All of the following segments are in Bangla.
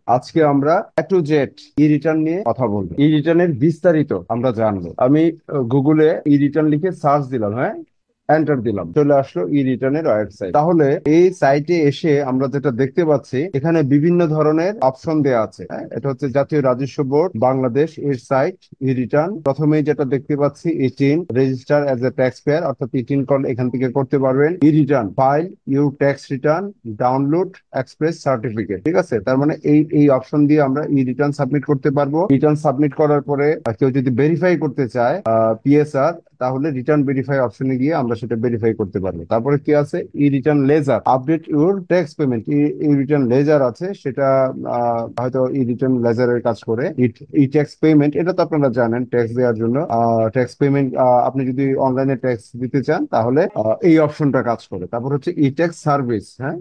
আজকে আমরা এ টু জেড ই রিটার্ন নিয়ে কথা বলবো। ই রিটার্নের বিস্তারিত আমরা জানবো। আমি গুগলে ই রিটার্ন লিখে সার্চ দিলাম, হ্যাঁ, এন্টার দিলাম, চলে আসলো ই রিটার্নের ওয়েবসাইট। তাহলে এই সাইটে এসে আমরা যেটা দেখতে পাচ্ছি, এখানে বিভিন্ন ধরনের অপশন দেওয়া আছে। হ্যাঁ, এটা হচ্ছে জাতীয় রাজস্ব বোর্ড বাংলাদেশ এর সাইট। ই রিটার্ন প্রথমেই যেটা দেখতে পাচ্ছি, e-TIN register as a tax payer, অর্থাৎ ইটিন কল এখান থেকে করতে পারবেন। ই return file your tax return download express certificate. ঠিক আছে, তার মানে এই অপশন দিয়ে আমরা ই রিটার্ন সাবমিট করতে পারবো। রিটার্ন সাবমিট করার পরে কেউ যদি ভেরিফাই করতে চায় পিএসআর, তাহলে রিটার্ন ভেরিফাই অপশনে গিয়ে আমরা সেটা ভেরিফাই করতে পারবো। তারপরে কি আছে, e return ledger update your tax payment. E return ledger আছে, সেটা হয়তো ই রিটার্ন লেজারের কাজ করে। ই ট্যাক্স পেমেন্ট, এটা তো আপনারা জানেন, ট্যাক্স দেওয়ার জন্য ট্যাক্স পেমেন্ট। আপনি যদি অনলাইনে ট্যাক্স দিতে চান তাহলে এই অপশনটা কাজ করে। তারপর হচ্ছে ই ট্যাক্স সার্ভিস, হ্যাঁ,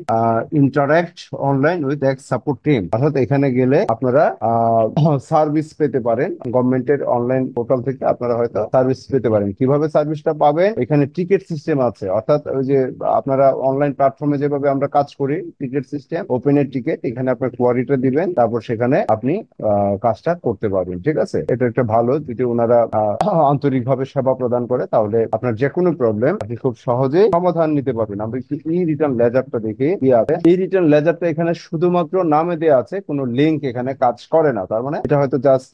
interact online with tax support team, অর্থাৎ এখানে গেলে আপনারা সার্ভিস পেতে পারেন। গভর্নমেন্টের অনলাইন পোর্টাল থেকে আপনারা হয়তো সার্ভিস পেতে পারেন। কিভাবে সার্ভিসটা পাবেন, এখানে টিকিট সিস্টেম আছে, অর্থাৎ ওই যে আপনারা অনলাইন প্ল্যাটফর্মে যেভাবে আমরা কাজ করি, টিকিট সিস্টেম, ওপেনের টিকিট, এখানে আপনার কোয়ারিটা দিবেন, তারপর সেখানে আপনি কাজটা করতে পারবেন। ঠিক আছে, এটা একটা ভালো, যদি ওনারা আন্তরিকভাবে সেবা প্রদান করে, তাহলে আপনার যে কোনো প্রবলেম আপনি খুব সহজেই সমাধান নিতে পারবেন। আমরা একটু ই রিটার্ন লেজারটা দেখি কি আছে। ই রিটার্ন লেজারটা এখানে শুধুমাত্র নামে দেওয়া আছে, কোনো লিঙ্ক এখানে কাজ করে না। তার মানে এটা হয়তো জাস্ট,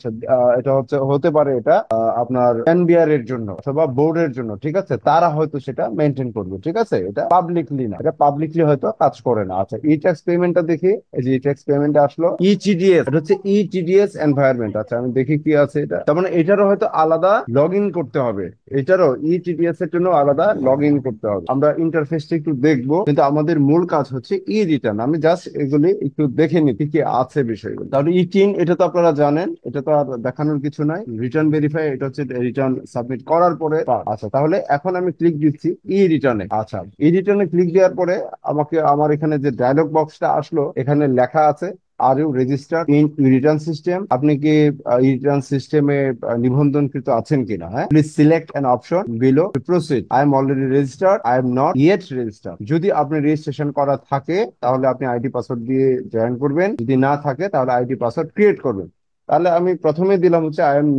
এটা হচ্ছে হতে পারে এটা আপনার এনবিআর এর জন্য অথবা বোর্ডের জন্য। ঠিক আছে, তারা হয়তো সেটা মেনটেন করবে। ঠিক আছে, এটা পাবলিকলি না, এটা পাবলিকলি হয়তো কাজ করে না। আচ্ছা, ই ট্যাক্স পেমেন্টটা দেখি। এই যে ই ট্যাক্স পেমেন্ট আসলো, ইটিডিএস, এটা হচ্ছে ইটিডিএস এনভায়রনমেন্ট। আচ্ছা, আমি দেখি কি আছে এটা। তার মানে এটারও হয়তো আলাদা লগ ইন করতে হবে। এটারও ইটিডিএস এর জন্য আলাদা লগ ইন করতে হবে। আমরা ইন্টারফেসটা একটু দেখবো, কিন্তু আমাদের মূল কাজ হচ্ছে ই রিটার্ন। আমি জাস্ট এগুলি একটু দেখে নিই কি কি আছে বিষয়গুলো। তাহলে ইটিন, এটা তো আপনারা জানেন, এটা তো আর দেখানোর কিছু নাই। রিটার্ন ভেরিফাই, এটা হচ্ছে রিটার্ন সাবমিট করার পরে। আচ্ছা, তাহলে এখন আমি ক্লিক দিচ্ছি ই রিটার্নে। আচ্ছা, ই রিটার্নে ক্লিক দেওয়ার পরে আমাকে আমার এখানে যে ডায়লগ বক্সটা আসলো, এখানে লেখা আছে are you registered in return system. আপনি কি রিটার্ন সিস্টেমে নিবন্ধনকৃত আছেন কিনা। হ্যাঁ, please select an option below two proceed. I am already registered, I am not yet registered. যদি আপনি রেজিস্ট্রেশন করা থাকে তাহলে আপনি আইডি পাসওয়ার্ড দিয়ে জয়েন করবেন, যদি না থাকে তাহলে আইডি পাসওয়ার্ড ক্রিয়েট করবেন। তাহলে আমি প্রথমে দিলাম হচ্ছে I am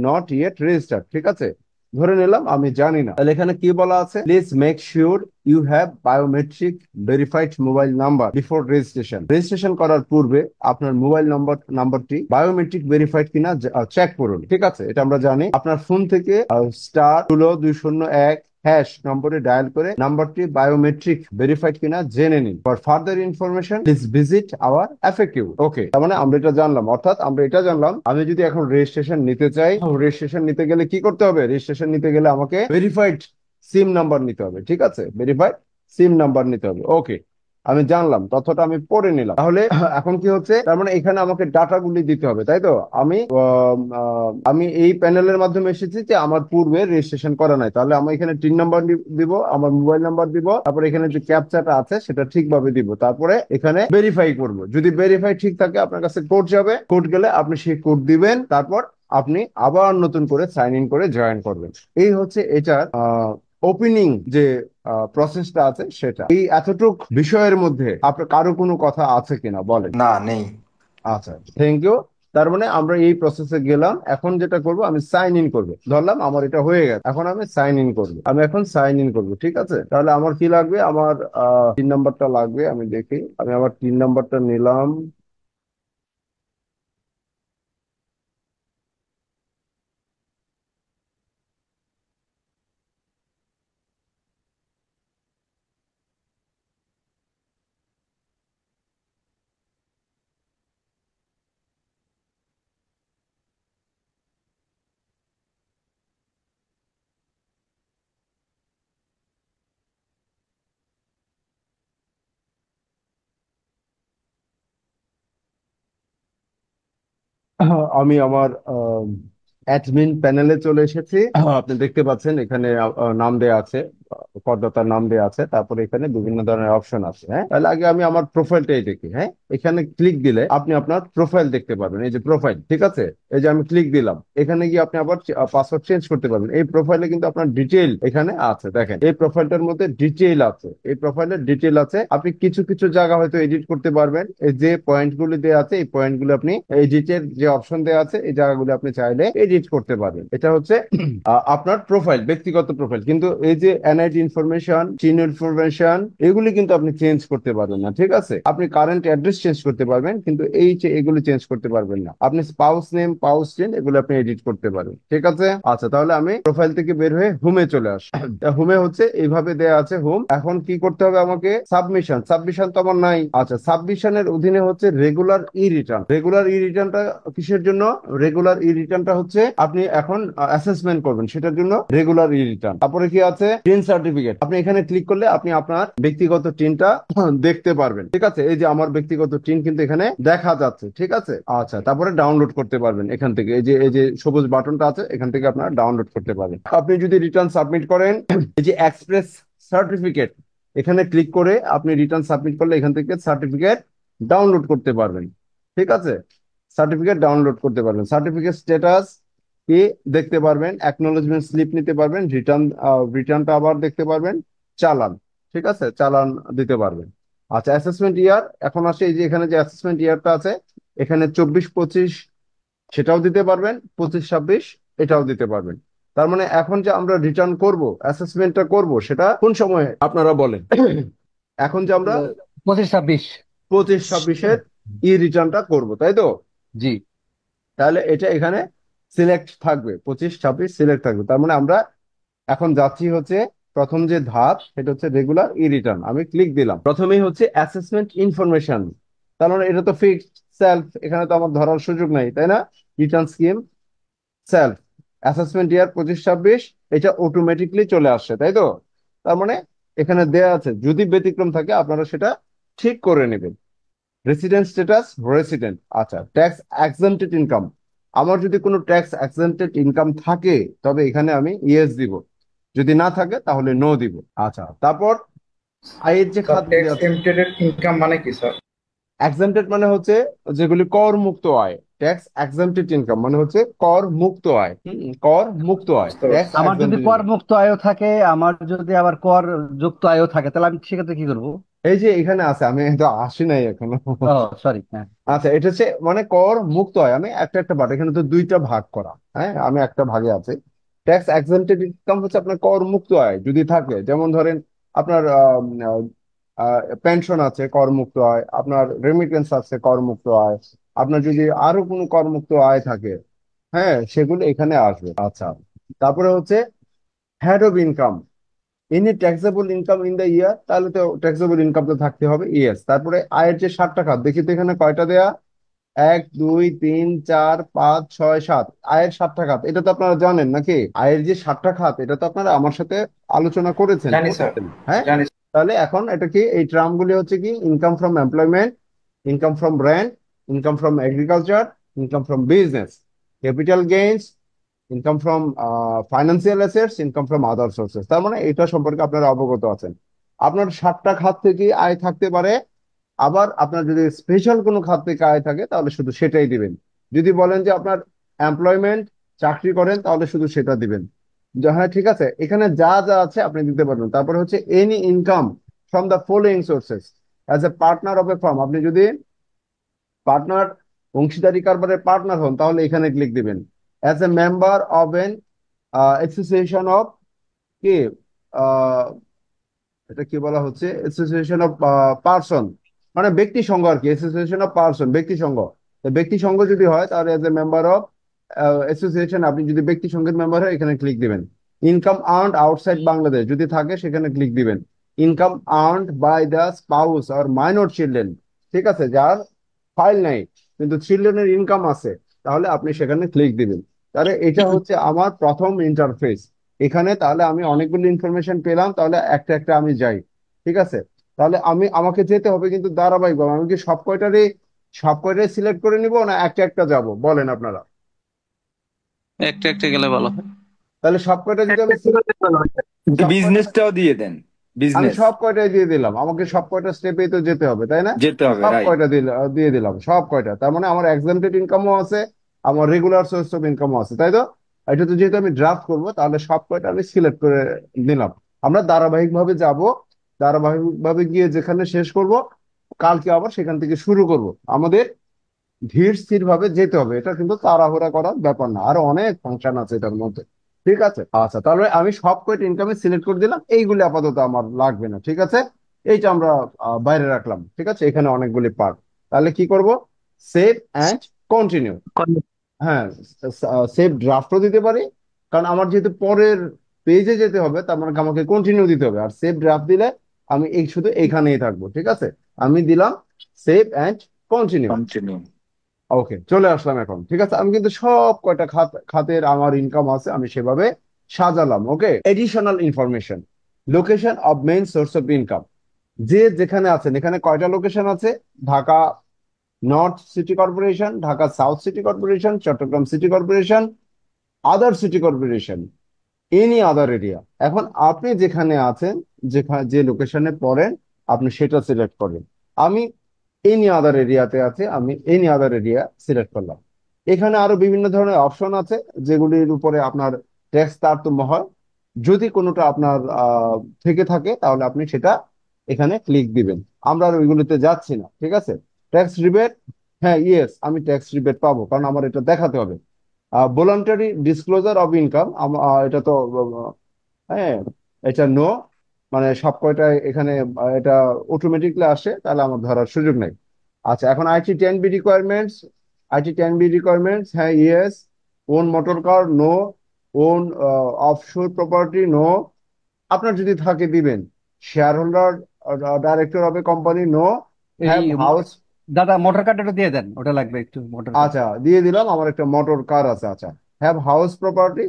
not yet registered. ঠিক আছে, ধরে নিলাম আমি জানি না। তাহলে এখানে কি বলা আছে, please make sure you have biometric verified mobile number before registration. Registration করার পূর্বে আপনার মোবাইল নাম্বারটি বায়োমেট্রিক ভেরিফাইড কিনা চেক করুন। ঠিক আছে, এটা আমরা জানি। আপনার ফোন থেকে *20201# নম্বরে ডায়াল করে নাম্বারটি বায়োমেট্রিক ভেরিফাইড কিনা জেনে নিন। For further information please visit our FAQ. Okay, তার মানে আমরা এটা জানলাম, অর্থাৎ আমরা এটা জানলাম, আমি যদি এখন রেজিস্ট্রেশন নিতে চাই, রেজিস্ট্রেশন নিতে গেলে কি করতে হবে, রেজিস্ট্রেশন নিতে গেলে আমাকে ভেরিফাইড সিম নাম্বার নিতে হবে। ঠিক আছে, ভেরিফাইড সিম নাম্বার নিতে হবে। ওকে, আমি জানলাম, তথ্যটা আমি পড়ে নিলাম। তাহলে এখন কি হচ্ছে, তার মানে এখানে আমাকে ডাটাগুলি দিতে হবে, তাই তো। আমি এই প্যানেলের মাধ্যমে এসেছি যে আমার পূর্বে রেজিস্ট্রেশন করা নাই, তাহলে আমি এখানে টিন নাম্বার দিব, আমার মোবাইল নাম্বার দিব, তারপরে এখানে যে ক্যাপচাটা আছে সেটা ঠিকভাবে দিব, তারপরে এখানে ভেরিফাই করব। যদি ভেরিফাই ঠিক থাকে আপনার কাছে কোড যাবে, কোড গেলে আপনি সেই কোড দিবেন, তারপর আপনি আবার নতুন করে সাইন ইন করে জয়েন করবেন। এই হচ্ছে এটার ওপেনিং যে প্রসেসটা আছে সেটা। এই এতটুক বিষয়ের মধ্যে আপনার কারো কোনো কথা আছে কিনা বলেন। না, নেই। আচ্ছা, থ্যাংক ইউ। তার মানে আমরা এই প্রসেসে গেলাম। এখন যেটা করব, আমি সাইন ইন করব। ধরলাম আমার এটা হয়ে গেছে, এখন আমি সাইন ইন করব। আমি এখন সাইন ইন করব। ঠিক আছে, তাহলে আমার কি লাগবে, আমার তিন নাম্বারটা লাগবে। আমি দেখি, আমি আমার তিন নাম্বারটা নিলাম। আমি আমার অ্যাডমিন প্যানেলে চলে এসেছি। আপনি দেখতে পাচ্ছেন এখানে নাম দেয়া আছে করদাতার নাম দেওয়া আছে, তারপরে এখানে বিভিন্ন ধরনের অপশন আছে। হ্যাঁ, তাহলে আগে আমি আমার প্রোফাইলটাই দেখি। হ্যাঁ, এখানে ক্লিক দিলে আপনি আপনার প্রোফাইল দেখতে পারবেন, এই যে প্রোফাইল, ঠিক আছে। এই যে আমি ক্লিক দিলাম, এখানে গিয়ে আপনি আবার পাসওয়ার্ড চেঞ্জ করতে পারবেন। এই প্রোফাইলে কিন্তু আপনার ডিটেইল এখানে আছে, দেখেন এই প্রোফাইলটার মধ্যে ডিটেইল আছে, এই প্রোফাইলের ডিটেইল আছে। আপনি কিছু কিছু জায়গা হয়তো এডিট করতে পারবেন, এই যে পয়েন্ট গুলো দেওয়া আছে এই পয়েন্ট গুলো আপনি এডিটের যে অপশন দেওয়া আছে এই জায়গাগুলো আপনি চাইলে এডিট করতে পারবেন। এটা হচ্ছে আপনার প্রোফাইল, ব্যক্তিগত প্রোফাইল। কিন্তু এই যে এনআইডি ইনফরমেশন, চিন ইনফরমেশন, এগুলি কিন্তু আপনি চেঞ্জ করতে পারবেন না, ঠিক আছে। আপনি কারেন্ট অ্যাড্রেস চেঞ্জ করতে পারবেন, কিন্তু এই যে এগুলো চেঞ্জ করতে পারবেন না। আপনি স্পাউস নেম, পাউস চেন, এগুলো আপনি এডিট করতে পারবেন, ঠিক আছে। আচ্ছা, তাহলে আমি প্রোফাইল থেকে বের হয়ে হোমে চলে আসি। হোমে হচ্ছে এইভাবে দেয়া আছে হোম। এখন কি করতে হবে আমাকে? সাবমিশন। সাবমিশন তো আমার নাই। আচ্ছা, সাবমিশনের অধীনে হচ্ছে regular e return. Regular e রিটার্নটা কিসের জন্য? রেগুলার ই রিটার্নটা হচ্ছে আপনি এখন অ্যাসেসমেন্ট করবেন, সেটার জন্য রেগুলার ই রিটার্ন। তারপরে কি আছে? Tin certificate. আপনি এখানে ক্লিক করলে আপনি আপনার ব্যক্তিগত টিনটা দেখতে পারবেন, ঠিক আছে। এই যে আমার ব্যক্তিগত টিন কিন্তু এখানে দেখা যাচ্ছে, ঠিক আছে। আচ্ছা, তারপরে ডাউনলোড করতে পারবেন এখান থেকে, এই যে সবুজ বাটনটা আছে, এখান থেকে আপনারা ডাউনলোড করতে পারবেন। আপনি যদি রিটার্ন সাবমিট করেন, এই যে এক্সপ্রেস সার্টিফিকেট, এখানে ক্লিক করে আপনি রিটার্ন সাবমিট করলে এখান থেকে সার্টিফিকেট ডাউনলোড করতে পারবেন, ঠিক আছে। সার্টিফিকেট ডাউনলোড করতে পারবেন, সার্টিফিকেট স্ট্যাটাস কি দেখতে পারবেন, অ্যাকনোলেজমেন্ট স্লিপ নিতে পারবেন, রিটার্নটা আবার দেখতে পারবেন, চালান, ঠিক আছে, চালান দিতে পারবেন। আচ্ছা, অ্যাসেসমেন্ট ইয়ার এখন আসে। এই যে এখানে যে অ্যাসেসমেন্ট ইয়ারটা আছে, এখানে 24-25 সেটাও দিতে পারবেন, 25-26 এটাও দিতে পারবেন। তার মানে এখন যে আমরা রিটার্ন করব, অ্যাসেসমেন্টটা করব, সেটা কোন সময়ে আপনারা বলেন? এখন যে আমরা 25-26। 25-26-এর ই রিটার্নটা করব, তাই তো? জি। তাহলে এটা এখানে সিলেক্ট থাকবে, 25-26 সিলেক্ট থাকবে। তার মানে আমরা এখন যাচ্ছি হচ্ছে প্রথম যে ধাপ, সেটা হচ্ছে রেগুলার ই রিটার্ন। আমি ক্লিক দিলাম, প্রথমেই হচ্ছে অ্যাসেসমেন্ট ইনফরমেশন। তার মানে এটা তো ফিক্সড সেলফ, এখানে তো আমার ধরার সুযোগ নাই, তাই না? রিটার্ন স্কিম সেলফ, অ্যাসেসমেন্ট ইয়ার 25-26, এটা অটোমেটিকলি চলে আসছে, তাই তো? তার মানে এখানে দেয়া আছে, যদি ব্যতিক্রম থাকে আপনারা সেটা ঠিক করে নেবেন। Resident status resident. আচ্ছা, ট্যাক্স এক্সেম্পটেড ইনকাম, আমার যদি কোনো ট্যাক্স এক্সেম্পটেড ইনকাম থাকে তবে এখানে আমি ইয়েস দিব, যদি না থাকে তাহলে নো দিব। আচ্ছা, তারপর আয়ের যে স্যার খাতগুলি ট্যাক্স আছে, এমটেডেড ইনকাম মানে কি স্যার? এক্সেম্পটেড মানে হচ্ছে যেগুলি কর মুক্ত আয়। ট্যাক্স এক্সেম্পটেড ইনকাম মানে হচ্ছে কর মুক্ত আয়। কর মুক্ত আয়, বুঝতে ট্যাক্স পারছি। আমার যদি এক্সেম্পটেড কর ইনকাম। মুক্ত আয়ও থাকে, আমার যদি আবার কর যুক্ত আয়ও থাকে, তাহলে আমি সেক্ষেত্রে কি করবো? এই যে এখানে আছে, আমি তো আসি নাই এখনো। ও, সরি, হ্যাঁ। আচ্ছা, এটা হচ্ছে মানে কর মুক্ত হয়, আমি একটা একটা ভাগ, এখানে তো দুইটা ভাগ করা। হ্যাঁ, আমি একটা ভাগে আছে। ট্যাক্স এক্সেম্পটেড ইনকাম হচ্ছে আপনার কর মুক্ত আয় যদি থাকে, যেমন ধরেন আপনার পেনশন আছে কর মুক্ত আয়, আপনার রেমিটেন্স আছে কর মুক্ত আয়, আপনার যদি আরো কোনো কর মুক্ত আয় থাকে, হ্যাঁ, সেগুলো এখানে আসবে। আচ্ছা, তারপরে হচ্ছে head of income, any taxable income in the year, তাহলে তো ট্যাক্সেবল ইনকাম তো থাকতে হবে, ইয়েস। তারপরে আয়ের যে 7টা খাত, দেখি তো এখানে কয়টা দেয়া? 1, 2, 3, 4, 5, 6, 7, আয়ের 7টা খাত। এটা তো আপনারা জানেন নাকি? আয়ের যে 7টা খাত, এটা তো আপনারা আমার সাথে আলোচনা করেছেন, জানি স্যার, পড়েছেন, হ্যাঁ। জানি। তাহলে এখন এটা কি, এই টার্ম গুলি হচ্ছে কি? Income from employment, income from rent, income from agriculture, income from business, capital gains, income from financial assets, income from other sources. তার মানে এটা সম্পর্কে আপনারা অবগত আছেন। আপনার 7টা খাত থেকে আয় থাকতে পারে, আবার আপনার যদি স্পেশাল কোনো খাত থেকে আয় থাকে তাহলে শুধু সেটাই দিবেন। যদি বলেন যে আপনার এমপ্লয়মেন্ট, চাকরি করেন, তাহলে শুধু সেটা দিবেন। হ্যাঁ, ঠিক আছে, এখানে যা যা আছে আপনি দিতে পারবেন। তারপরে হচ্ছে any income from the following sources as a partner of A farm, আপনি যদি পার্টনার, অংশীদারি কারবারের পার্টনার হন, তাহলে এখানে ক্লিক দিবেন। As a member of N association of কি, আহ, এটা কি বলা হচ্ছে? অ্যাসোসিয়েশন অফ পার্সন, মানে ব্যক্তি সংঘ আর কি, অ্যাসোসিয়েশন অফ পার্সন, ব্যক্তি সংঘ। তো ব্যক্তি সংঘ যদি হয় তাহলে as a member of association, আপনি যদি ব্যক্তি সংঘের মেম্বার হয় এখানে ক্লিক দিবেন। ইনকাম আর্নড আউটসাইড বাংলাদেশ যদি থাকে সেখানে ক্লিক দিবেন। Income earned by the spouse আর মাইনর চিলড্রেন, ঠিক আছে, যার ফাইল নাই কিন্তু চিলড্রেনের ইনকাম আছে, তাহলে আপনি সেখানে ক্লিক দিবেন। তাহলে এটা হচ্ছে আমার প্রথম ইন্টারফেস এখানে। তাহলে আমি অনেকগুলো ইনফরমেশন পেলাম, তাহলে একটা একটা আমি যাই, ঠিক আছে। তাহলে আমাকে যেতে হবে কিন্তু ধারাবাহিকভাবে। আমি কি সব কয়টাই সিলেক্ট করে নিব, না একটা একটা যাব, বলেন আপনারা? একটা একটা গেলে ভালো হয়। তাহলে সব কয়টা যদি আমি সব কয়টা বিজনেসটাও দিয়ে দেন, আমি বিজনেস সব কয়টাই দিয়ে দিলাম, আমাকে সব কয়টা স্টেপেই তো যেতে হবে, তাই না? যেতে হবে, সব রাইট। কয়টা দিয়ে দিলাম, সব কয়টা। তার মানে আমার এক্সামটেড ইনকামও আছে, আমার রেগুলার সোর্স অফ ইনকামও আছে, তাই তো? এটা তো যেহেতু আমি ড্রাফট করবো, তাহলে সব কয়টা আমি সিলেক্ট করে নিলাম। আমরা ধারাবাহিক ভাবে যাব, ধারাবাহিক ভাবে গিয়ে যেখানে শেষ করব, কালকে আবার সেখান থেকে শুরু করব। আমাদের ধীর স্থির ভাবে যেতে হবে, এটা কিন্তু তাড়াহুড়া করার ব্যাপার না, আরো অনেক ফাংশন আছে এটার মধ্যে। ঠিক আছে, আচ্ছা, তাহলে আমি সব কয়টা ইনকামে সিলেক্ট করে দিলাম, এইগুলি আপাতত আমার লাগবে না, ঠিক আছে? এইটা আমরা বাইরে রাখলাম, ঠিক আছে? এখানে অনেকগুলি পার্ট। তাহলে কি করব? Save and continue. হ্যাঁ, সেভ ড্রাফটও দিতে পারি, কারণ আমার যেহেতু পরের পেজে যেতে হবে, তার মানে আমাকে কন্টিনিউ দিতে হবে। আর সেভ ড্রাফট দিলে আমি এই শুধু এইখানেই থাকবো, ঠিক আছে? আমি দিলাম সেভ অ্যান্ড কন্টিনিউ। কন্টিনিউ। ওকে, চলে আসলাম এখন, ঠিক আছে? আমি কিন্তু সব কয়টা খাতের আমার ইনকাম আছে আমি সেভাবে সাজালাম। Okay, additional information, location of main source of income. যে যেখানে আছেন, এখানে কয়টা লোকেশন আছে? Dhaka north city corporation, Dhaka south city corporation, Chittagong city corporation, other city corporation, any other area. এখন আপনি যেখানে আছেন, যেখানে যে লোকেশনে পড়েন, আপনি সেটা সিলেক্ট করবেন। আমি এনি আদার এরিয়াতে আছে, আমি এনি আদার এরিয়া সিলেক্ট করলাম। এখানে আরো বিভিন্ন ধরনের অপশন আছে, যেগুলির উপরে আপনার ট্যাক্স তারতম্য হয়। যদি কোনোটা আপনার থেকে থাকে, তাহলে আপনি সেটা এখানে ক্লিক দিবেন। আমরা আর ওইগুলিতে যাচ্ছি না, ঠিক আছে? ট্যাক্স রিবেট, হ্যাঁ, ইয়েস, আমি ট্যাক্স রিবেট পাবো, কারণ আমার এটা দেখাতে হবে। ভলান্টারি ডিসক্লোজার অফ ইনকাম, এটা তো হ্যাঁ, এটা নো, মানে সব কয়টা এখানে এটা অটোমেটিকলি আসে, তাহলে আমার ধরার সুযোগ নেই। আচ্ছা, এখন IT10B রিকোয়ারমেন্টস, IT10B রিকোয়ারমেন্টস, হ্যাঁ, yes. Own motor car, no. Own offshore property, no. আপনার যদি থাকে দিবেন। Share holder, director of a company, no. এই হ্যাভ হাউস, দাদা মোটর কার্ডটা দিয়ে দেন, ওটা লাগবে একটু, মোটর কার্ড। আচ্ছা, দিয়ে দিলাম, আমার একটা মোটর কার আছে, আচ্ছা। Have house property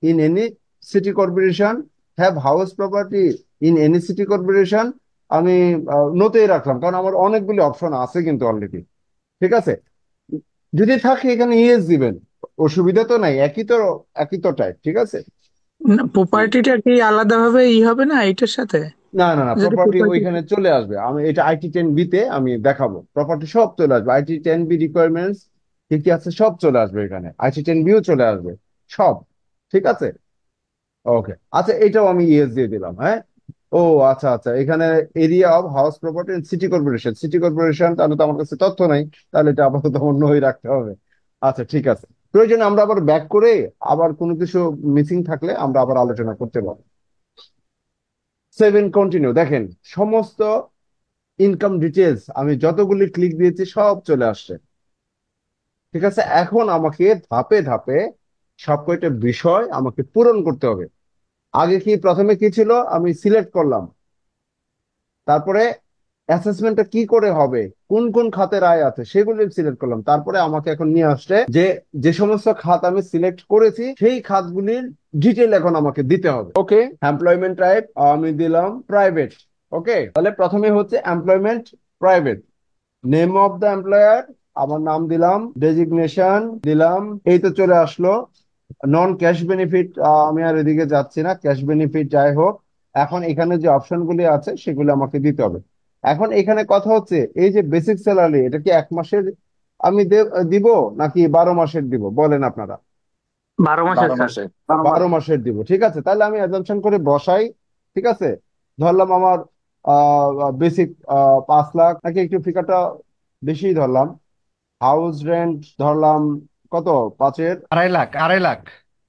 in any city corporation, have house property in any city corporation. আমি নোতেই রাখলাম, কারণ আমার অনেকগুলি অপশন আছে কিন্তু অলরেডি, ঠিক আছে? যদি থাকে এখানে ইয়েস দিবেন, অসুবিধা তো নাই, একই তো টাইপ, ঠিক আছে? প্রপার্টিটা কি আলাদাভাবে হবে না এটার সাথে? না, না, না, যেটা প্রপার্টি প্রপার্টি। ওইখানে চলে আসবে, আমি এটা IT10B তে আমি দেখাবো, প্রপার্টি সব চলে আসবে, IT10B রিকোয়ারমেন্টস কি কি আছে সব চলে আসবে এখানে, IT10Bও চলে আসবে, সব। ঠিক আছে, ওকে, আচ্ছা, এটাও আমি ইয়েস দিয়ে দিলাম, হ্যাঁ। ও, আচ্ছা, আচ্ছা, এখানে area of house property city corporation, city corporation, তাহলে তো আমার কাছে তথ্য নাই, তাহলে এটা আপাতত অন্য হয়ে রাখতে হবে। আচ্ছা, ঠিক আছে, প্রয়োজনে আমরা আবার ব্যাক করে আবার কোনো কিছু মিসিং থাকলে আমরা আবার আলোচনা করতে পারবো। সেভেন কন্টিনিউ, দেখেন সমস্ত ইনকাম ডিটেলস আমি যতগুলি ক্লিক দিয়েছি সব চলে আসছে, ঠিক আছে? এখন আমাকে ধাপে ধাপে সব কয়টা বিষয় আমাকে পূরণ করতে হবে। আগে কি, প্রথমে কি ছিল, আমি সিলেক্ট করলাম, তারপরে অ্যাসেসমেন্টটা কি করে হবে, কোন কোন খাতের আয় আছে সেগুলি সিলেক্ট করলাম, তারপরে আমাকে এখন নিয়ে আসছে যে যে সমস্ত খাত আমি সিলেক্ট করেছি সেই খাতগুলির ডিটেল এখন আমাকে দিতে হবে। ওকে, এমপ্লয়মেন্ট টাইপ আমি দিলাম প্রাইভেট। ওকে, তাহলে প্রথমে হচ্ছে employment private, name of the employer, আমার নাম দিলাম, ডেজিগনেশন দিলাম, এই তো চলে আসলো। নন ক্যাশ বেনিফিট, আমি আর এদিকে যাচ্ছি না, ক্যাশ বেনিফিট যাই হোক। এখন এখানে যে অপশনগুলি আছে সেগুলো আমাকে দিতে হবে। এখন এখানে কথা হচ্ছে, এই যে বেসিক স্যালারি, এটা কি 1 মাসের আমি দিব, নাকি 12 মাসের দিব, বলেন আপনারা? 12 মাসের 12 স্যার। মাসে। 12 মাসের দিব, ঠিক আছে, তাহলে আমি অ্যাজাম্পশন করে বসাই। ঠিক আছে, ধরলাম আমার বেসিক 5 লাখ, নাকি একটু ফিগারটা বেশি ধরলাম। হাউস রেন্ট ধরলাম কত, 5-এর 2.5 লাখ, 2.5 লাখ।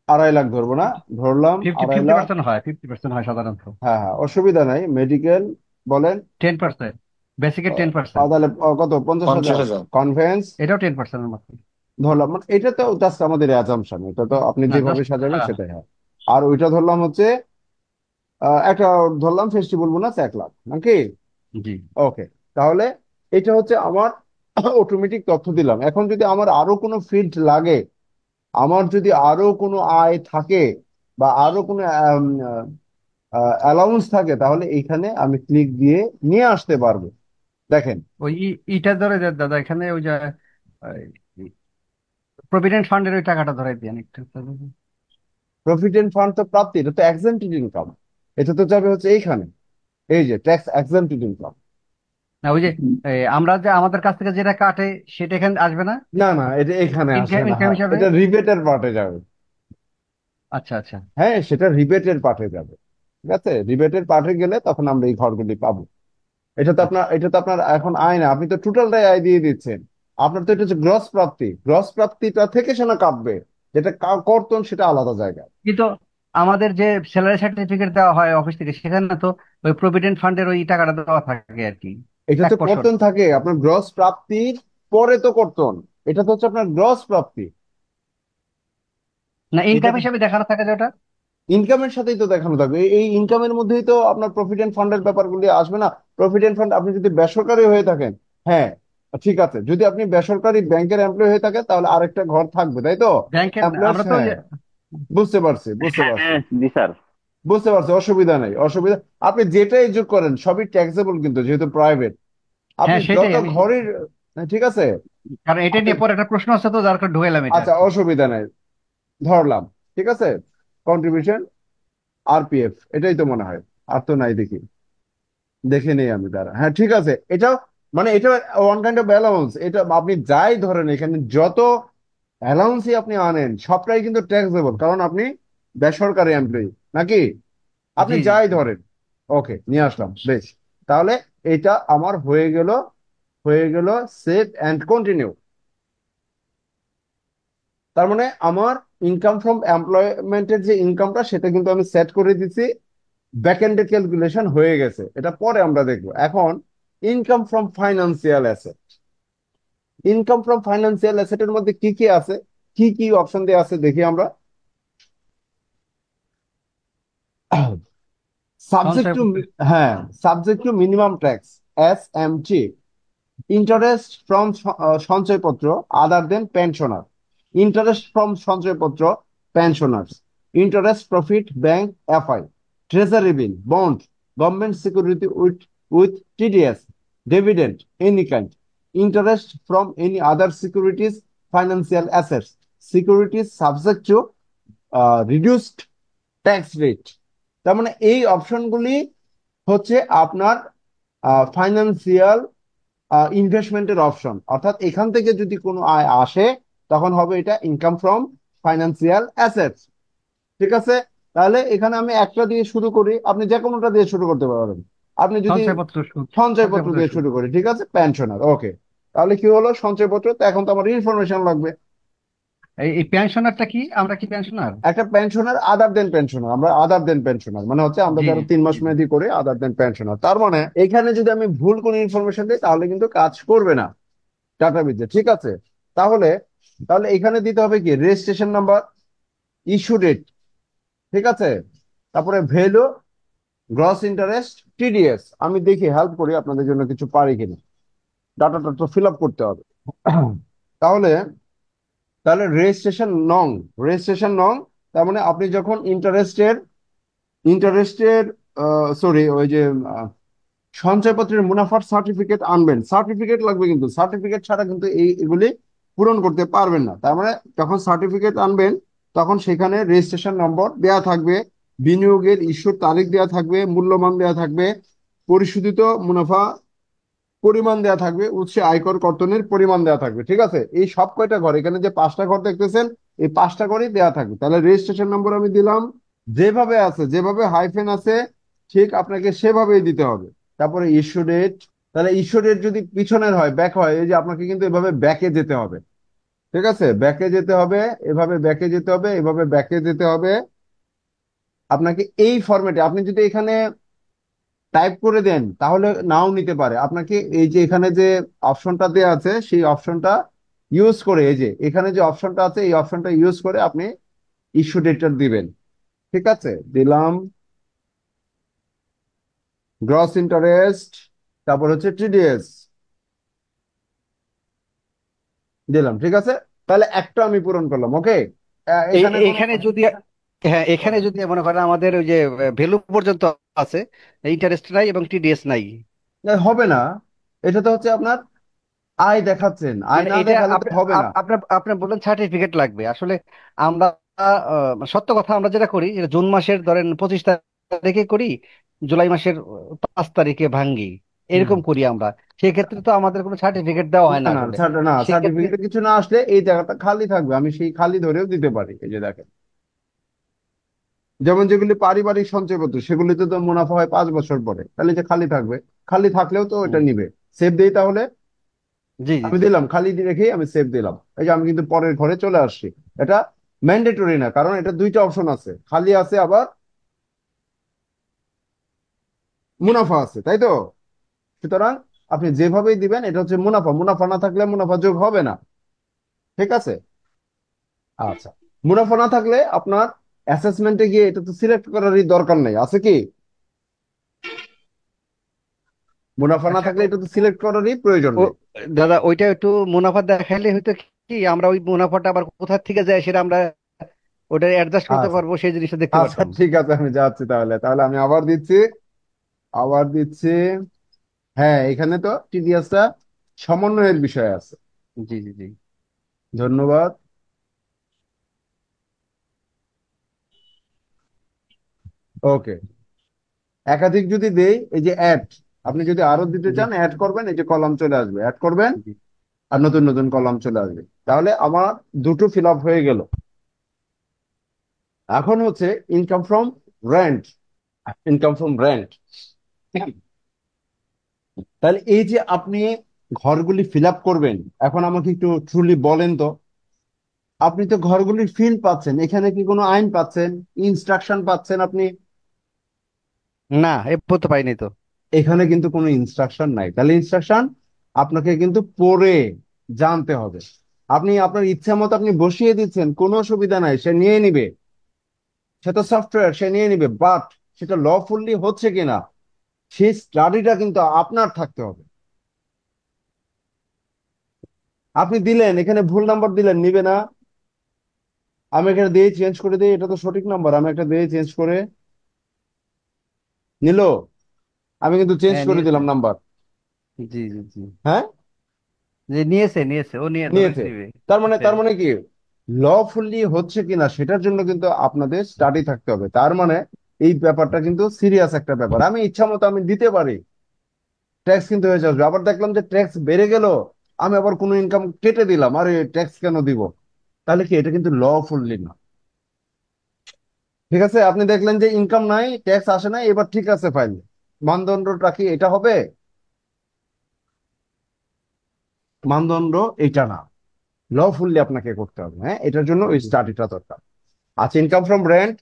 2.5 লাখ ধরবো না, ধরলাম ফিফটি আড়াই ফিফটি লাখ পার্সেন্ট হয়, 50% হয় সাধারণত। হ্যাঁ, হ্যাঁ, অসুবিধা নাই, মেডিকেল বলেন। 10%, বেসিকের 10%। তাহলে কত, 50,000 50,000। কনভেন্স এটাও 10%-এর মতো। ধরলাম, মানে এটা তো জাস্ট আমাদের অ্যাজাম্পশন, এটা তো আপনি না, যেভাবে জাস্ট, সাজাবেন হ্যাঁ। সেটাই হয়। আর ওইটা ধরলাম হচ্ছে একটা, ধরলাম ফেস্টিভ্যাল বোনাস 1 লাখ নাকি। জি। ওকে, তাহলে এটা হচ্ছে আমার অটোমেটিক তথ্য দিলাম। এখন যদি আমার আরো কোনো ফিল্ড লাগে, আমার যদি আরো কোনো আয় থাকে, বা আরো কোনো অ্যালাউন্স থাকে, তাহলে এইখানে আমি ক্লিক দিয়ে নিয়ে আসতে পারবো। দেখেন, ওই ইটা ধরে যে দাদা, এখানে ওই যে প্রভিডেন্ট ফান্ডের ওই টাকাটা ধরাই দিয়ে একটু। প্রভিডেন্ট ফান্ড তো প্রাপ্তি, এটা তো এক্সেন্টেড ইনকাম, এটা তো যাবে হচ্ছে এইখানে, এই যে ট্যাক্স এক্সাম্পটেড ইনকাম। না ওই যে আমরা যে আমাদের কাছ থেকে যেটা কাটে সেটা এখানে আসবে না, না না, এটা এখানে আসবে ইনকাম না, ইনকাম হ্যাঁ হিসাবে। এটা রিবেটের পার্টে যাবে। আচ্ছা আচ্ছা। হ্যাঁ সেটা রিবেটের পার্টে যাবে। ঠিক আছে, রিবেটের পার্টে গেলে তখন আমরা এই ঘরগুলি পাবো। আচ্ছা এটা তো আপনার এখন আয় না, আপনি তো টোটালটাই আয় দিয়ে দিচ্ছেন। আপনার তো এটা হচ্ছে গ্রস প্রাপ্তি, গ্রস প্রাপ্তিটা থেকে সে না কাটবে, যেটা কর্তন সেটা আলাদা জায়গায়। কিন্তু আমাদের যে স্যালারি সার্টিফিকেট দেওয়া হয় অফিস থেকে সেখানে তো ওই প্রভিডেন্ট ফান্ডের ওই টাকাটা দেওয়া থাকে আর কি, এটা এক তো বছর। কর্তন থাকে আপনার গ্রস প্রাপ্তির পরে তো কর্তন, এটা তো হচ্ছে আপনার গ্রস প্রাপ্তি। না এটা ইনকাম হিসাবে দেখানো থাকে যে ওটা। ইনকামের সাথেই তো দেখানো থাকবে, এই ইনকামের মধ্যেই তো আপনার প্রভিডেন্ট ফান্ডের ব্যাপারগুলি আসবে না। প্রভিডেন্ট ফান্ড আপনি যদি বেসরকারি হয়ে থাকেন, হ্যাঁ ঠিক আছে, যদি আপনি বেসরকারি ব্যাংকের এমপ্লয়ি হয়ে থাকেন তাহলে আরেকটা ঘর থাকবে, তাই তো? ব্যাংকের এমপ্লয়ার্স, আমরা তো ওই হ্যাঁ যে বুঝতে পারছি বুঝতে হ্যাঁ পারছি হ্যাঁ জি স্যার। বুঝতে পারছি, অসুবিধা নেই অসুবিধা। আপনি যেটাই যোগ করেন সবই ট্যাক্সেবল কিন্তু, যেহেতু প্রাইভেট আপনি হ্যাঁ সেটাই যত আমি, ঘরের, হ্যাঁ, ঠিক আছে। কারণ এটা আপনি, নিয়ে পরে একটা প্রশ্ন আছে তো যার কারণে ঢুকাইলাম এটা আর আচ্ছা কি। অসুবিধা নেই, ধরলাম, ঠিক আছে। কন্ট্রিবিউশন, আরপিএফ, এটাই তো মনে হয়, আর তো নাই দেখি, দেখে নেই আমি তারা, হ্যাঁ ঠিক আছে এটাও, মানে এটা ওয়ান কাইন্ড অফ অ্যালাউন্স। এটা আপনি যাই ধরেন এখানে যত অ্যালাউন্সই আপনি আনেন সবটাই কিন্তু ট্যাক্সেবল, কারণ আপনি বেসরকারি এমপ্লয়ি নাকি, আপনি জি জি। যাই ধরেন। ওকে, নিয়ে আসলাম, বেশ। তাহলে এটা আমার হয়ে গেল সেভ অ্যান্ড কন্টিনিউ। তার মানে আমার ইনকাম ফ্রম এমপ্লয়মেন্টের যে ইনকামটা সেটা কিন্তু আমি সেট করে দিচ্ছি, ব্যাকএন্ডেড ক্যালকুলেশন হয়ে গেছে, এটা পরে আমরা দেখবো। এখন income from financial asset, income from financial অ্যাসেটের মধ্যে কি কি আছে, কি কি অপশন দিয়ে আছে দেখি আমরা। সাবজেক্ট টু, সঞ্চয়পত্র। হ্যাঁ, subject to minimum tax, SMT, interest from সঞ্চয়পত্র আদার দেন পেনশনার, ইন্টারেস্ট ফ্রম সঞ্চয়পত্র pensioners, interest profit bank FI, treasury bill bond, government security with TDS, dividend any kind, interest from any other securities, financial assets, securities subject to reduced tax rate. তার মানে এই অপশনগুলি হচ্ছে আপনার ফাইন্যান্সিয়াল ইনভেস্টমেন্টের অপশন, অর্থাৎ এখান থেকে যদি কোনো আয় আসে তখন হবে এটা ইনকাম ফ্রম ফাইন্যান্সিয়াল অ্যাসেটস। ঠিক আছে, তাহলে এখানে আমি একটা দিয়ে শুরু করি, আপনি যে কোনোটা দিয়ে শুরু করতে পারবেন। আপনি যদি সঞ্চয়পত্র সুদ। সঞ্চয়পত্র সঞ্চয়পত্রের দিয়ে সুদ। শুরু করি, ঠিক আছে, পেনশনার, ওকে। তাহলে কি হলো সঞ্চয়পত্র, তো এখন তো আমার ইনফরমেশন লাগবে। এই পেনশনারটা কি, আমরা কি পেনশনার? একটা পেনশনার, আদার দেন পেনশনার, আমরা আদার দেন পেনশনার মানে হচ্ছে আমরা জি যারা জি 3 মাস জি জি। মেয়াদি করে আদার দেন পেনশনার, তার মানে এখানে যদি আমি ভুল কোনো ইনফরমেশন দিই তাহলে কিন্তু কাজ করবে না ডাটাবেজে, ঠিক আছে। তাহলে তাহলে এখানে দিতে হবে কি, রেজিস্ট্রেশন নাম্বার, ইস্যু ডেট, ঠিক আছে, তারপরে ভ্যালু, গ্রস ইন্টারেস্ট, TDS। আমি দেখি হেল্প করি আপনাদের জন্য কিছু পারি কিনা, ডাটাটা তো ফিল আপ করতে হবে। তাহলে তাহলে রেজিস্ট্রেশন নং, তার মানে আপনি যখন ইন্টারেস্টের সরি ওই যে সঞ্চয়পত্রের মুনাফার সার্টিফিকেট আনবেন, সার্টিফিকেট লাগবে, কিন্তু সার্টিফিকেট ছাড়া কিন্তু এগুলি পূরণ করতে পারবেন না। তার মানে যখন সার্টিফিকেট আনবেন তখন সেখানে রেজিস্ট্রেশন নম্বর দেয়া থাকবে, বিনিয়োগের ইস্যুর তারিখ দেয়া থাকবে, মূল্যমান দেয়া থাকবে, পরিশোধিত মুনাফা পরিমাণ দেয়া থাকবে, উৎসে আয়কর কর্তনের পরিমাণ দেয়া থাকবে, ঠিক আছে। এই সব কয়টা ঘর, এখানে যে 5টা ঘর দেখতেছেন এই 5টা ঘরই দেয়া থাকবে। তাহলে রেজিস্ট্রেশন নম্বর আমি দিলাম, যেভাবে আছে, যেভাবে হাইফেন আছে ঠিক আপনাকে সেভাবেই দিতে হবে। তারপরে ইস্যু ডেট, তাহলে ইস্যু ডেট যদি পিছনের হয়, ব্যাক হয়, এই যে আপনাকে কিন্তু এভাবে ব্যাকে যেতে হবে, ঠিক আছে, ব্যাকে যেতে হবে, এভাবে ব্যাকে যেতে হবে, এভাবে ব্যাকে যেতে হবে আপনাকে এই ফরম্যাটে। আপনি যদি এখানে টাইপ করে দেন তাহলে নাও নিতে পারে, আপনাকে এই যে এখানে যে অপশনটা দেওয়া আছে সেই অপশনটা ইউজ করে, এই যে এখানে যে অপশনটা আছে এই অপশনটা ইউজ করে আপনি ইস্যু ডেটটা দিবেন, ঠিক আছে, দিলাম, গ্রস ইন্টারেস্ট, তারপর হচ্ছে TDS দিলাম, ঠিক আছে। তাহলে একটা আমি পূরণ করলাম, ওকে। এখানে কোনো, এখানে যদি, হ্যাঁ এখানে যদি মনে করেন আমাদের ওই যে ভ্যালু পর্যন্ত আছে, ইন্টারেস্ট নাই এবং টিডিএস নাই। হবে না, এটা তো হচ্ছে আপনার আয় দেখাচ্ছেন, আয় মানে না এটা দেখালে তো হবে না। আপনার আপনি বললেন সার্টিফিকেট লাগবে আসলে। আমরা সত্য কথা আমরা যেটা করি, যেটা জুন মাসের ধরেন 25 তারিখে করি, জুলাই মাসের 5 তারিখে ভাঙ্গি, হুম। এরকম করি আমরা। সেক্ষেত্রে তো আমাদের কোনো সার্টিফিকেট দেওয়া হয় না না না আসলে। না, সেক্ষেত্রে সার্টিফিকেটে কিছু না আসলে এই জায়গাটা খালি থাকবে, আমি সেই খালি ধরেও দিতে পারি। এই যে দেখেন, যেমন যেগুলি পারিবারিক সঞ্চয়পত্র সেগুলিতে তো মুনাফা হয় 5 বছর পরে, তাহলে যে খালি থাকবে, খালি থাকলেও তো ওটা হুম, নিবে। সেভ দেই তাহলে, জি জি আমি জি। দিলাম খালি দিয়ে রেখেই আমি সেভ দিলাম। এই যে আমি কিন্তু পরের ঘরে চলে আসছি। এটা ম্যান্ডেটরি না, কারণ এটা দুইটা অপশন আছে, খালি আছে আবার মুনাফা আছে, তাই তো? সুতরাং আপনি যেভাবেই দিবেন, এটা হচ্ছে মুনাফা, মুনাফা না থাকলে মুনাফা যোগ হবে না। ঠিক আছে? আচ্ছা, মুনাফা না থাকলে আপনার অ্যাসেসমেন্টে গিয়ে এটা তো সিলেক্ট করারই দরকার নেই, আছে কি? মুনাফা না আচ্ছা থাকলে এটা তো সিলেক্ট করারই প্রয়োজন ও নেই। দাদা, ওইটা একটু মুনাফা দেখাইলে হয়তো কি আমরা ওই মুনাফাটা আবার কোথা থেকে যায় সেটা আমরা ওটা অ্যাডজাস্ট করতে আচ্ছা পারবো, সেই জিনিসটা দেখতে আচ্ছা, পারতাম। ঠিক আছে, আমি যাচ্ছি তাহলে, আমি আবার দিচ্ছি, আবার দিচ্ছি। হ্যাঁ, এখানে তো টিডিএসটা সমন্বয়ের বিষয় আছে। জি জি জি। ধন্যবাদ। ওকে, একাধিক যদি দেই, এই যে অ্যাড, আপনি যদি আরো দিতে জি চান অ্যাড করবেন, এই যে কলাম চলে আসবে, অ্যাড করবেন জি আর নতুন নতুন কলাম চলে আসবে। তাহলে আমার দুটো ফিল আপ হয়ে গেল। এখন হচ্ছে income from rent, income from rent. তাহলে এই যে আপনি ঘরগুলি ফিল আপ করবেন, এখন আমাকে একটু ট্রুলি বলেন তো, আপনি তো ঘরগুলির ফিল পাচ্ছেন, এখানে কি কোনো আইন পাচ্ছেন, ইনস্ট্রাকশন পাচ্ছেন আপনি? না, এ পড়তে পাইনি তো। এখানে কিন্তু কোনো ইনস্ট্রাকশন নাই, তাহলে ইনস্ট্রাকশন আপনাকে কিন্তু পড়ে জানতে হবে। আপনি আপনার ইচ্ছা মতো আপনি বসিয়ে দিচ্ছেন, কোনো অসুবিধা নাই, সে নিয়ে নিবে, সে তো সফটওয়্যার, সে নিয়ে নিবে, বাট সেটা লফুল্লি হচ্ছে কিনা সেই স্টাডিটা কিন্তু আপনার থাকতে হবে। আপনি দিলেন, এখানে ভুল নাম্বার দিলেন, নিবে না। আমি এখানে দিয়ে চেঞ্জ করে দিই, এটা তো সঠিক নাম্বার, আমি একটা দিয়ে চেঞ্জ করে নিল, আমি কিন্তু চেঞ্জ হ্যাঁ করে নিয়েছে। দিলাম নাম্বার। জি জি জি। হ্যাঁ, যে নিয়েছে নিয়েছে, ও নিয়ে ধরে নিয়েছে। নিবে। তার হ্যাঁ। মানে কি, লফুল্লি হচ্ছে কিনা সেটার জন্য কিন্তু আপনাদের স্টাডি থাকতে হবে। তার মানে এই ব্যাপারটা কিন্তু সিরিয়াস একটা ব্যাপার, আমি ইচ্ছা মতো আমি দিতে পারি, ট্যাক্স কিন্তু হয়ে যাবে। আবার দেখলাম যে ট্যাক্স বেড়ে গেল, আমি আবার কোনো ইনকাম কেটে দিলাম, আরে ট্যাক্স কেন দিব? তাহলে কি এটা কিন্তু লফুল্লি না। ঠিক আছে, আপনি দেখলেন যে ইনকাম নাই, ট্যাক্স আসে নাই, এবার ঠিক আছে ফাইন, মানদণ্ডটা কি এটা হবে? মানদণ্ড এটা না, লফুল্লি আপনাকে করতে হবে। হ্যাঁ, এটার জন্য ওই জি স্টাডিটা দরকার। আচ্ছা, income from rent,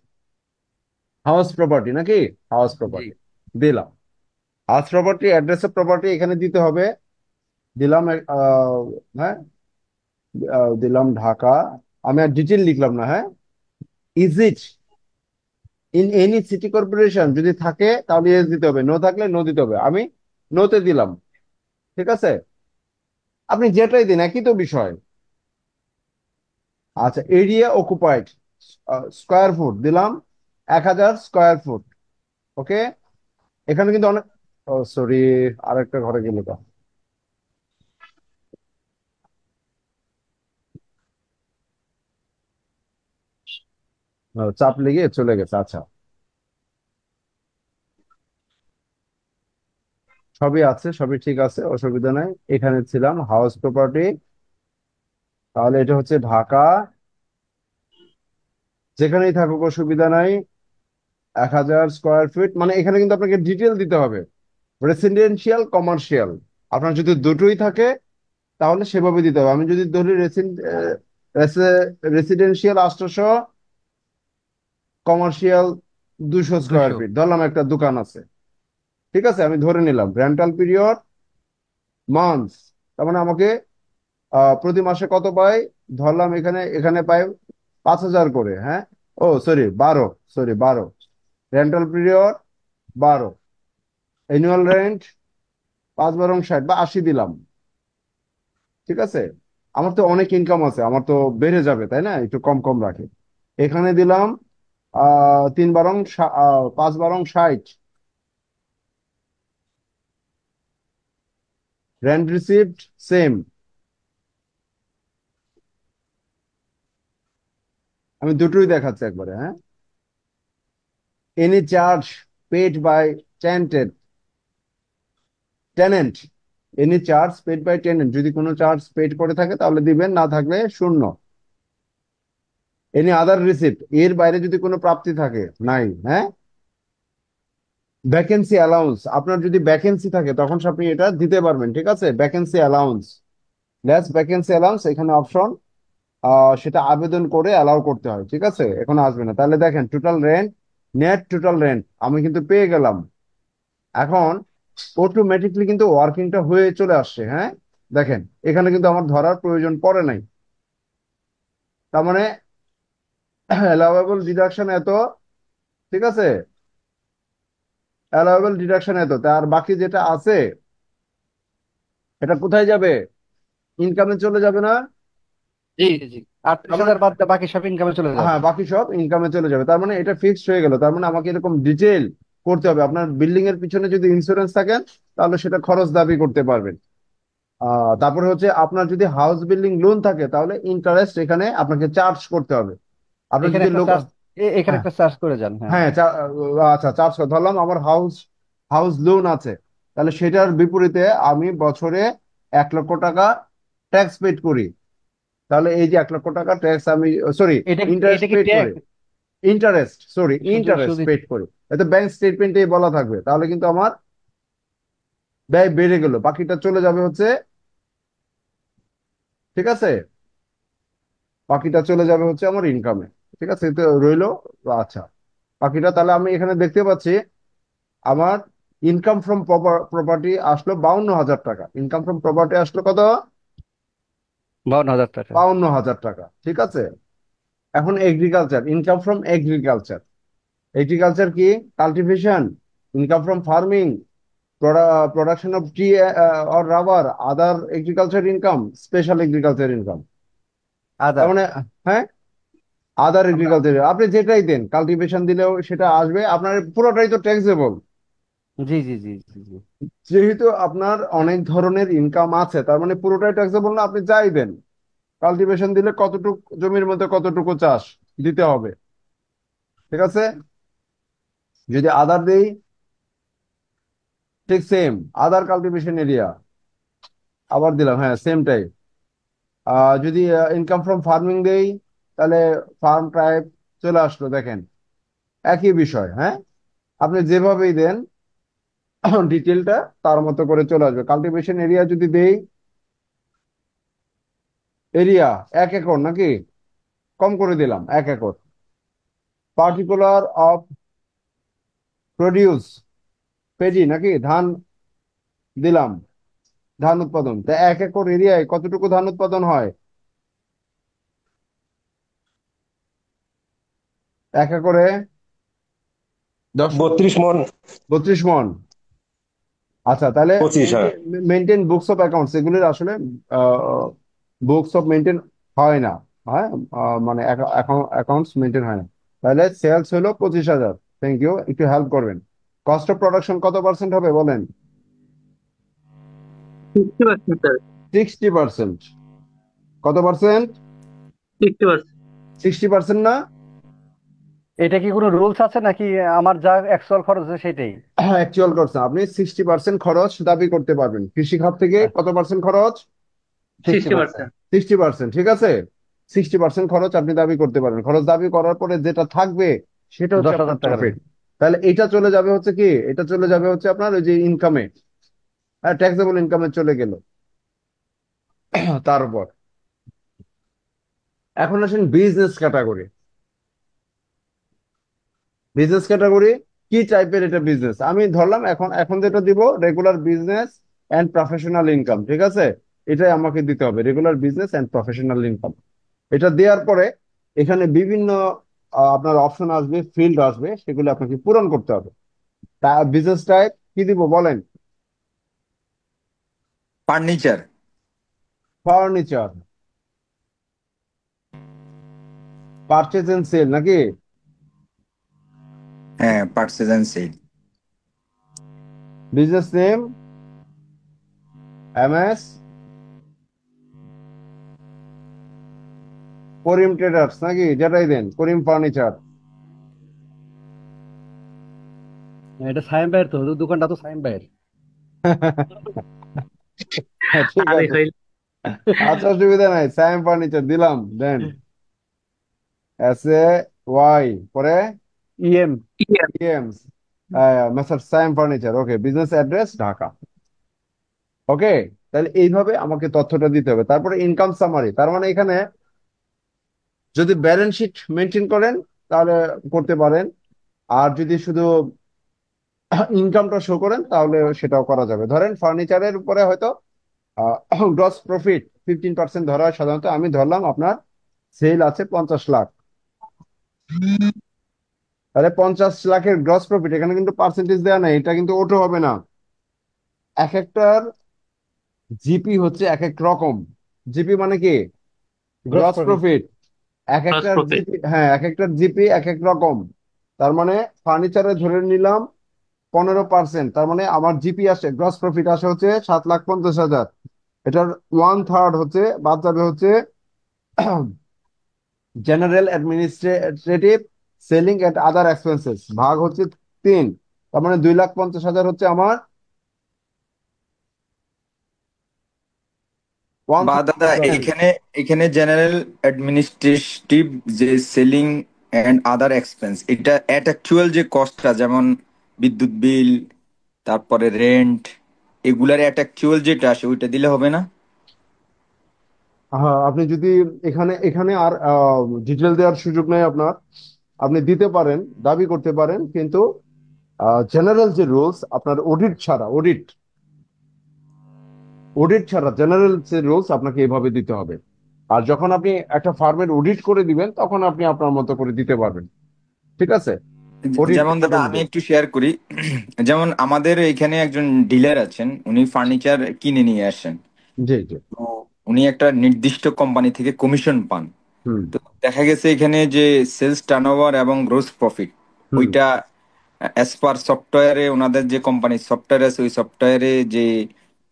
house property নাকি? হাউস জি। প্রপার্টি দিলাম। House property, address of property এখানে দিতে হবে, দিলাম হ্যাঁ, দিলাম ঢাকা। আমি আর ডিটেল লিখলাম না। হ্যাঁ, is it in any city corporation, যদি থাকে তাহলে ইয়েস দিতে হবে, নো থাকলে নো দিতে হবে। আমি নোতে দিলাম। ঠিক আছে, আপনি যেটাই দিন একই তো বিষয়। আচ্ছা, এরিয়া অকুপাইড, স্কোয়ার ফুট দিলাম, 1000 স্কোয়ার ফুট। ওকে, এখানে কিন্তু অনেক, সরি, আরেকটা ঘরে গেল তো, চাপ লেগে চলে গেছে। আচ্ছা, সবই আছে, সবই ঠিক আছে, অসুবিধা নাই। এখানে ছিলাম হাউস প্রপার্টি, তাহলে এটা হচ্ছে ঢাকা, যেখানেই থাকুক অসুবিধা নাই। 1000 স্কোয়ার ফিট, মানে এখানে কিন্তু আপনাকে ডিটেল দিতে হবে, রেসিডেন্সিয়াল কমার্শিয়াল। আপনার যদি দুটোই থাকে তাহলে সেভাবে দিতে হবে। আমি যদি ধরি রেসিডেন্সিয়াল 800, কমার্শিয়াল 200 স্কোয়ার 200। ফিট ধরলাম, একটা দোকান আছে। ঠিক আছে, আমি ধরে নিলাম রেন্টাল পিরিয়ড মান্থস, তার মানে আমাকে প্রতি মাসে কত পাই, ধরলাম এখানে এখানে পাই 5000 করে। হ্যাঁ, ও sorry 12, sorry 12, rental period 12, annual rent 5 12 60 বা 80 দিলাম। ঠিক আছে, আমার তো অনেক ইনকাম আছে, আমার তো বেড়ে যাবে, তাই না? একটু কম কম রাখি। এখানে দিলাম 5 12 60, রেন্ট রিসিভড সেম। আমি দুটোই দেখাচ্ছি একবারে। হ্যাঁ, any charge paid by tented tenant, any charge paid by tenant, যদি কোনো চার্জ পেড করে থাকে তাহলে দিবেন, না থাকলে শূন্য। এনি আদার রিসিপ্ট, এর বাইরে যদি কোনো প্রাপ্তি থাকে নাই, হ্যাঁ। ভ্যাকেন্সি অ্যালাউন্স, আপনার যদি ভ্যাকেন্সি থাকে তখন আপনি এটা দিতে পারবেন, ঠিক আছে। Vacancy allowance, less vacancy allowance, এখানে অপশন, সেটা আবেদন করে অ্যালাউ করতে হয়, ঠিক আছে। এখন আসবে না, তাহলে দেখেন total rent, net total rent আমি কিন্তু পেয়ে গেলাম। এখন অটোমেটিকলি কিন্তু ওয়ার্কিংটা হয়ে চলে আসছে, হ্যাঁ। দেখেন এখানে কিন্তু আমার ধরার প্রয়োজন পড়ে নাই। তার মানে অ্যালাউয়েবল ডিডাকশন এত, ঠিক আছে, অ্যালাউয়েবল ডিডাকশন এত, তার বাকি যেটা আছে এটা কোথায় যাবে? ইনকামে চলে যাবে না? জি জি জি। তার 38,000 মানে বাদ দিয়ে বাকি সব ইনকামে চলে যাবে। হ্যাঁ, বাকি সব ইনকামে চলে যাবে, তার মানে এটা ফিক্সড হয়ে গেল। তার মানে আমাকে এরকম ডিটেল করতে হবে। আপনার বিল্ডিং এর পিছনে যদি ইন্স্যুরেন্স থাকেন তাহলে সেটা খরচ দাবি করতে পারবেন। তারপরে হচ্ছে আপনার যদি হাউস বিল্ডিং লোন থাকে তাহলে ইন্টারেস্ট এখানে আপনাকে চার্জ করতে হবে। আপনার এখানে যদি একটা লোক, চার্জ, এখানে হ্যাঁ একটা চার্জ করে যান, হ্যাঁ। হ্যাঁ আচ্ছা, চার্জ ধরলাম আমার হাউস হাউস লোন আছে, তাহলে সেটার বিপরীতে আমি বছরে 1 লক্ষ টাকা ট্যাক্স পেড করি। তাহলে এই যে 1 লক্ষ টাকা ট্যাক্স আমি, সরি, এটা এটা ইন্টারেস্ট কি পেড করি, ট্যাক্স? ইন্টারেস্ট, সরি, শুধু ইন্টারেস্ট শুধু পেড করি। এতে ব্যাংক স্টেটমেন্টে বলা থাকবে, তাহলে কিন্তু আমার ব্যয় বেড়ে গেল, বাকিটা চলে যাবে হচ্ছে, ঠিক আছে, বাকিটা চলে যাবে হচ্ছে আমার ইনকামে, ঠিক আছে, তো রইলো। আচ্ছা, বাকিটা তাহলে আমি এখানে দেখতে পাচ্ছি আমার ইনকাম ফ্রম প্রপার্টি আসলো 52,000 টাকা, ইনকাম ফ্রম প্রপার্টি আসলো কত? 52,000 টাকা। 52,000 টাকা, ঠিক আছে। এখন agriculture, income from agriculture, agriculture কি? Cultivation, income from farming, production of tea or rubber, other agriculture income, special agriculture income. তার আদার। মানে, হ্যাঁ, আদার আমরা, এগ্রিকালচার, আপনি যেটাই দেন, কাল্টিভেশন দিলেও সেটা আসবে, আপনার পুরোটাই তো ট্যাক্সেবল। জি জি জি জি জি। যেহেতু আপনার অনেক ধরনের ইনকাম আছে তার মানে পুরোটাই ট্যাক্সেবল না, আপনি যাই দেন। কাল্টিভেশন দিলে কতটুকু জমির মধ্যে কতটুকু চাষ দিতে হবে, ঠিক আছে। যদি আদার দেই, ঠিক সেম, আদার কাল্টিভেশন এরিয়া, আবার দিলাম, হ্যাঁ সেমটাই। যদি ইনকাম ফ্রম ফার্মিং দেই তাহলে ফার্ম টাইপ চলে আসলো, দেখেন একই বিষয়, হ্যাঁ। আপনি যেভাবেই দেন ডিটেলটা তার মতো করে চলে আসবে। কাল্টিভেশন এরিয়া যদি দেই, এরিয়া 1 একর নাকি, কম করে দিলাম 1 acre. Particular of produce, paddy নাকি ধান দিলাম, ধান উৎপাদন, তা 1 একর এরিয়ায় কতটুকু ধান উৎপাদন হয়? 1 একরে 10, 32 মণ। 32 মণ। আচ্ছা, তাহলে 25, হ্যাঁ। মেনটেন বুকস অফ অ্যাকাউন্টস, এগুলির আসলে বুকস অফ মেনটেন হয় না, হ্যাঁ। মানে অ্যাকাউন্টস মেনটেন হয় না। তাহলে সেলস হলো 25,000। থ্যাংক ইউ, একটু হেল্প করবেন। কস্ট অফ প্রোডাকশন কত পার্সেন্ট হবে বলেন? 60%, স্যার। 60%। কত পার্সেন্ট? 60%। 60% না? এটা কি কোনো রুলস আছে নাকি আমার যা অ্যাকচুয়াল খরচ আছে সেটাই? অ্যাকচুয়াল খরচ, আপনি 60% খরচ দাবি করতে পারবেন কৃষি খাত থেকে। কত পার্সেন্ট খরচ? 60%। 60%। 60%, ঠিক আছে। 60% খরচ আপনি দাবি করতে পারবেন। খরচ দাবি করার পরে যেটা থাকবে সেটা হচ্ছে দশ আপনার হাজার টাকা প্রফিট। তাহলে এটা চলে যাবে হচ্ছে কি, এটা চলে যাবে হচ্ছে আপনার ওই যে ইনকামে, হ্যাঁ, ট্যাক্সেবল ইনকামে চলে গেল তার উপর। এখন আসেন বিজনেস ক্যাটাগরি। বিজনেস ক্যাটাগরি কি টাইপের এটা বিজনেস আমি ধরলাম, এখন এখন যেটা দিব regular business and professional income, ঠিক আছে। এটাই আমাকে দিতে হবে, regular business and professional income. এটা দেওয়ার পরে এখানে বিভিন্ন আপনার অপশন আসবে, ফিল্ড আসবে, সেগুলো আপনাকে পূরণ করতে হবে। তা বিজনেস টাইপ কি দিব বলেন? Furniture. Furniture, purchase and sale নাকি? হ্যাঁ, purchase and sale. Business name MS Karim traders নাকি, যেটাই দেন, করিম ফার্নিচার। এটা সায়েম ভাইয়ের তো, দোকানটা তো সায়েম ভাইয়ের। হ্যাঁ, ঠিক আরে আছে, হইল। আচ্ছা অসুবিধা নাই, সায়েম ফার্নিচার দিলাম। দেন SAY পরে ইএম। EMS, মেসার সায়েম ফার্নিচার, ওকে, বিজনেস অ্যাড্রেস ঢাকা। ওকে, তাহলে এইভাবে আমাকে তথ্যটা দিতে হবে। তারপরে ইনকাম সামারি, তার মানে এখানে যদি ব্যালেন্স শিট মেনটেন করেন তাহলে করতে পারেন, আর যদি শুধু ইনকামটা শো করেন তাহলে সেটাও করা যাবে। ধরেন ফার্নিচারের উপরে হয়তো গ্রস প্রফিট 15% ধরা হয় সাধারণত, আমি ধরলাম আপনার সেল আছে 50 লাখ, তাহলে 50 লাখের গ্রস প্রফিট, এখানে কিন্তু পার্সেন্টেজ দেওয়া নেই, এটা কিন্তু ওটো হবে না। এক একটার জিপি হচ্ছে এক এক রকম। জিপি মানে কি? Gross gross profit. প্রফিট। এক ফার্স্ট একটার প্রফিট। জিপি, হ্যাঁ, এক একটার জিপি এক এক রকম। তার মানে ফার্নিচারে ধরে নিলাম 15%, তার মানে আমার জিপি আসে, গ্রস প্রফিট আসে হচ্ছে 7,50,000। এটার 1/3 হচ্ছে বাদ যাবে হচ্ছে general administrative, selling and other expenses, ভাগ হচ্ছে 3। তার মানে 2,50,000 হচ্ছে আমার ওয়ান বা দাদা থার্ড। এখানে এখানে জেনারেল অ্যাডমিনিস্ট্রেটিভ যে সেলিং এন্ড আদার এক্সপেন্স, এটা অ্যাট অ্যাকচুয়াল যে কস্টটা, যেমন বিদ্যুৎ বিল, তারপরে রেন্ট, এগুলার অ্যাট অ্যাকচুয়াল যেটা আসে ওইটা দিলে হবে না? হ্যাঁ, আপনি যদি এখানে এখানে আর ডিটেল দেওয়ার সুযোগ নেই আপনার, আপনি দিতে পারেন, দাবি করতে পারেন, কিন্তু জেনারেল যে রুলস আপনার, অডিট ছাড়া জেনারেল যে রুলস আপনাকে এভাবে দিতে হবে। আর যখন আপনি একটা ফার্মের অডিট করে দিবেন তখন আপনি আপনার মতো করে দিতে পারবেন। ঠিক আছে, অডিট যেমন করে দাদা আমি নিবে। একটু শেয়ার করি। যেমন আমাদের এখানে একজন ডিলার আছেন, উনি ফার্নিচার কিনে নিয়ে আসেন। জি জি। তো উনি একটা নির্দিষ্ট কোম্পানি থেকে কমিশন পান। হুম তো দেখা গেছে এখানে যে সেলস টার্নওভার এবং গ্রোস প্রফিট, হুম ওইটা অ্যাজ পার সফটওয়্যারে, ওনাদের যে কোম্পানির সফটওয়্যার আছে ওই সফটওয়্যারে যে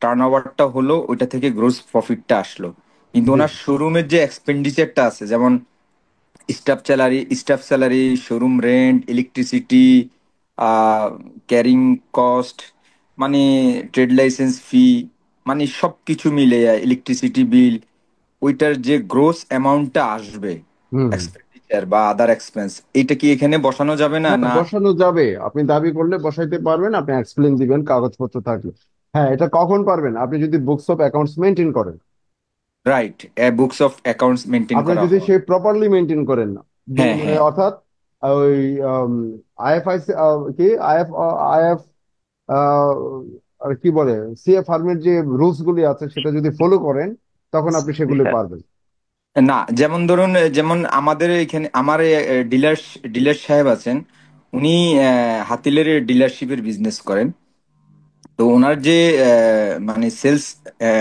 টার্নওভারটা হলো ওইটা থেকে গ্রোস প্রফিটটা আসলো। কিন্তু জি। ওনার শোরুমের যে এক্সপেন্ডিচারটা আছে, যেমন staff salary, showroom rent, electricity, carrying cost, মানে ট্রেড লাইসেন্স ফি, মানে সব কিছু মিলে ইলেকট্রিসিটি বিল, ওইটার যে গ্রোস অ্যামাউন্টটা আসবে, হুম। এক্সপেন্ডিচার বা আদার এক্সপেন্স, এটা কি এখানে বসানো যাবে না? হ্যাঁ, না বসানো যাবে, আপনি দাবি করলে বসাইতে পারবেন, আপনি এক্সপ্লেন দিবেন কাগজপত্র থাকলে। হ্যাঁ, এটা কখন পারবেন? আপনি যদি বুকস অফ অ্যাকাউন্টস মেনটেন করেন, right, books of accounts maintain আপনি করা যদি হয়। সে প্রপারলি মেনটেন করেন না, হ্যাঁ, মানে হ্যাঁ। অর্থাৎ ওই IFIC, কি আইএফ আইএফ আর কি বলে, সিএ ফার্মের যে রুলস গুলি আছে সেটা যদি ফলো করেন তখন আপনি জি সেগুলি স্যার। পারবেন। না, যেমন ধরুন, যেমন আমাদের এখানে আমার ডিলার ডিলার সাহেব আছেন, উনি হাতিলের ডিলারশিপের বিজনেস করেন। তো ওনার যে মানে সেলস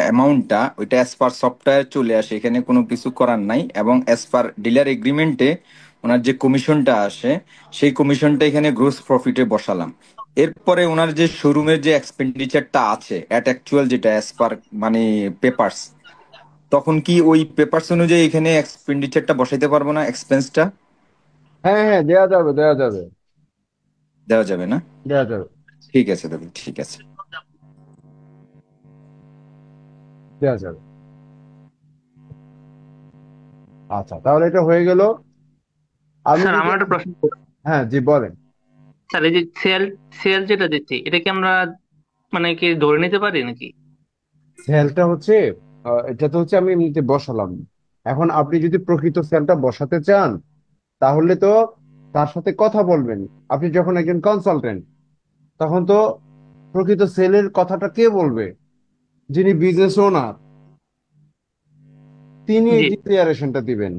অ্যামাউন্টটা, ওইটা অ্যাজ পার সফটওয়্যার চলে আসে, এখানে কোনো কিছু করার নাই। এবং অ্যাজ পার ডিলার এগ্রিমেন্টে ওনার যে কমিশনটা আসে, সেই কমিশনটা এখানে গ্রোস প্রফিটে বসালাম। এরপরে ওনার যে শোরুমের যে এক্সপেন্ডিচারটা আছে অ্যাট অ্যাকচুয়াল, যেটা অ্যাজ পার মানে পেপারস, তখন কি ওই পেপারস অনুযায়ী এখানে এক্সপেন্ডিচারটা বসাইতে পারবো না, এক্সপেন্সটা? হ্যাঁ হ্যাঁ, দেয়া যাবে, দেয়া যাবে, দেওয়া যাবে না? দেয়া যাবে, ঠিক আছে দাদা, ঠিক আছে। দেয়া যাবে। আচ্ছা, তাহলে এটা হয়ে গেল। আমি স্যার যদি আমার একটা প্রশ্ন ছিল। হ্যাঁ, জি বলেন। স্যার এই যে সেল সেল যেটা দিচ্ছি এটা কি আমরা মানে কি ধরে নিতে পারি নাকি? সেলটা হচ্ছে, এটা তো হচ্ছে আমি এমনিতে বসালাম। এখন আপনি যদি প্রকৃত সেলটা বসাতে চান তাহলে তো তার সাথে কথা বলবেন। আপনি যখন একজন কনসালটেন্ট, তখন তো প্রকৃত সেলের কথাটা কে বলবে? যিনি বিজনেস ওনার, তিনি এই জি। ডিক্লারেশনটা দিবেন।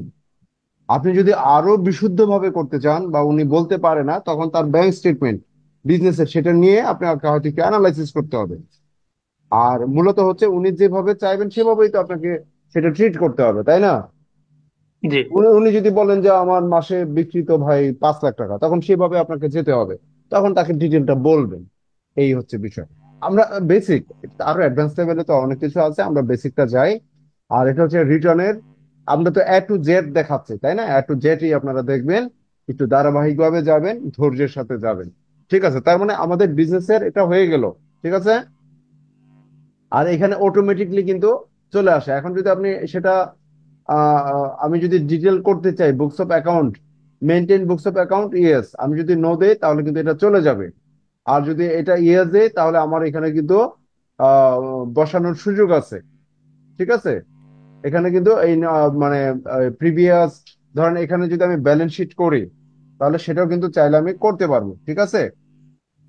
আপনি যদি আরো বিশুদ্ধভাবে করতে চান বা উনি বলতে পারে না, তখন তার ব্যাংক স্টেটমেন্ট বিজনেসের সেটা নিয়ে আপনাকে হয়তো একটু অ্যানালাইসিস করতে হবে। আর মূলত হচ্ছে উনি যেভাবে চাইবেন সেভাবেই তো আপনাকে সেটা ট্রিট করতে হবে, তাই না? জি। উনি উনি যদি বলেন যে আমার মাসে বিক্রি তো ভাই 5 লাখ টাকা, তখন সেভাবে আপনাকে যেতে হবে, তখন তাকে ডিটেলটা বলবেন। এই হচ্ছে বিষয়। আমরা বেসিক, আরো অ্যাডভান্স লেভেলে তো অনেক কিছু আছে, আমরা বেসিকটা যাই। আর এটা হচ্ছে রিটার্নের, আমরা তো A to Z দেখাচ্ছি, তাই না? A to Z ই আপনারা দেখবেন, একটু ধারাবাহিকভাবে যাবেন, ধৈর্যের সাথে যাবেন। ঠিক আছে, তার মানে আমাদের বিজনেসের এটা হয়ে গেল। ঠিক আছে, আর এখানে অটোমেটিকলি কিন্তু চলে আসে। এখন যদি আপনি সেটা আমি যদি ডিটেল করতে চাই books of account, maintain books of account, yes, আমি যদি নো দেই তাহলে কিন্তু এটা চলে যাবে। আর যদি এটা ইয়েস দেই তাহলে আমার এখানে কিন্তু আহ, বসানোর সুযোগ আছে। ঠিক আছে, এখানে কিন্তু এই মানে প্রিভিয়াস, ধরেন এখানে যদি আমি ব্যালেন্স শিট করি তাহলে সেটাও কিন্তু চাইলে আমি করতে পারবো। ঠিক আছে,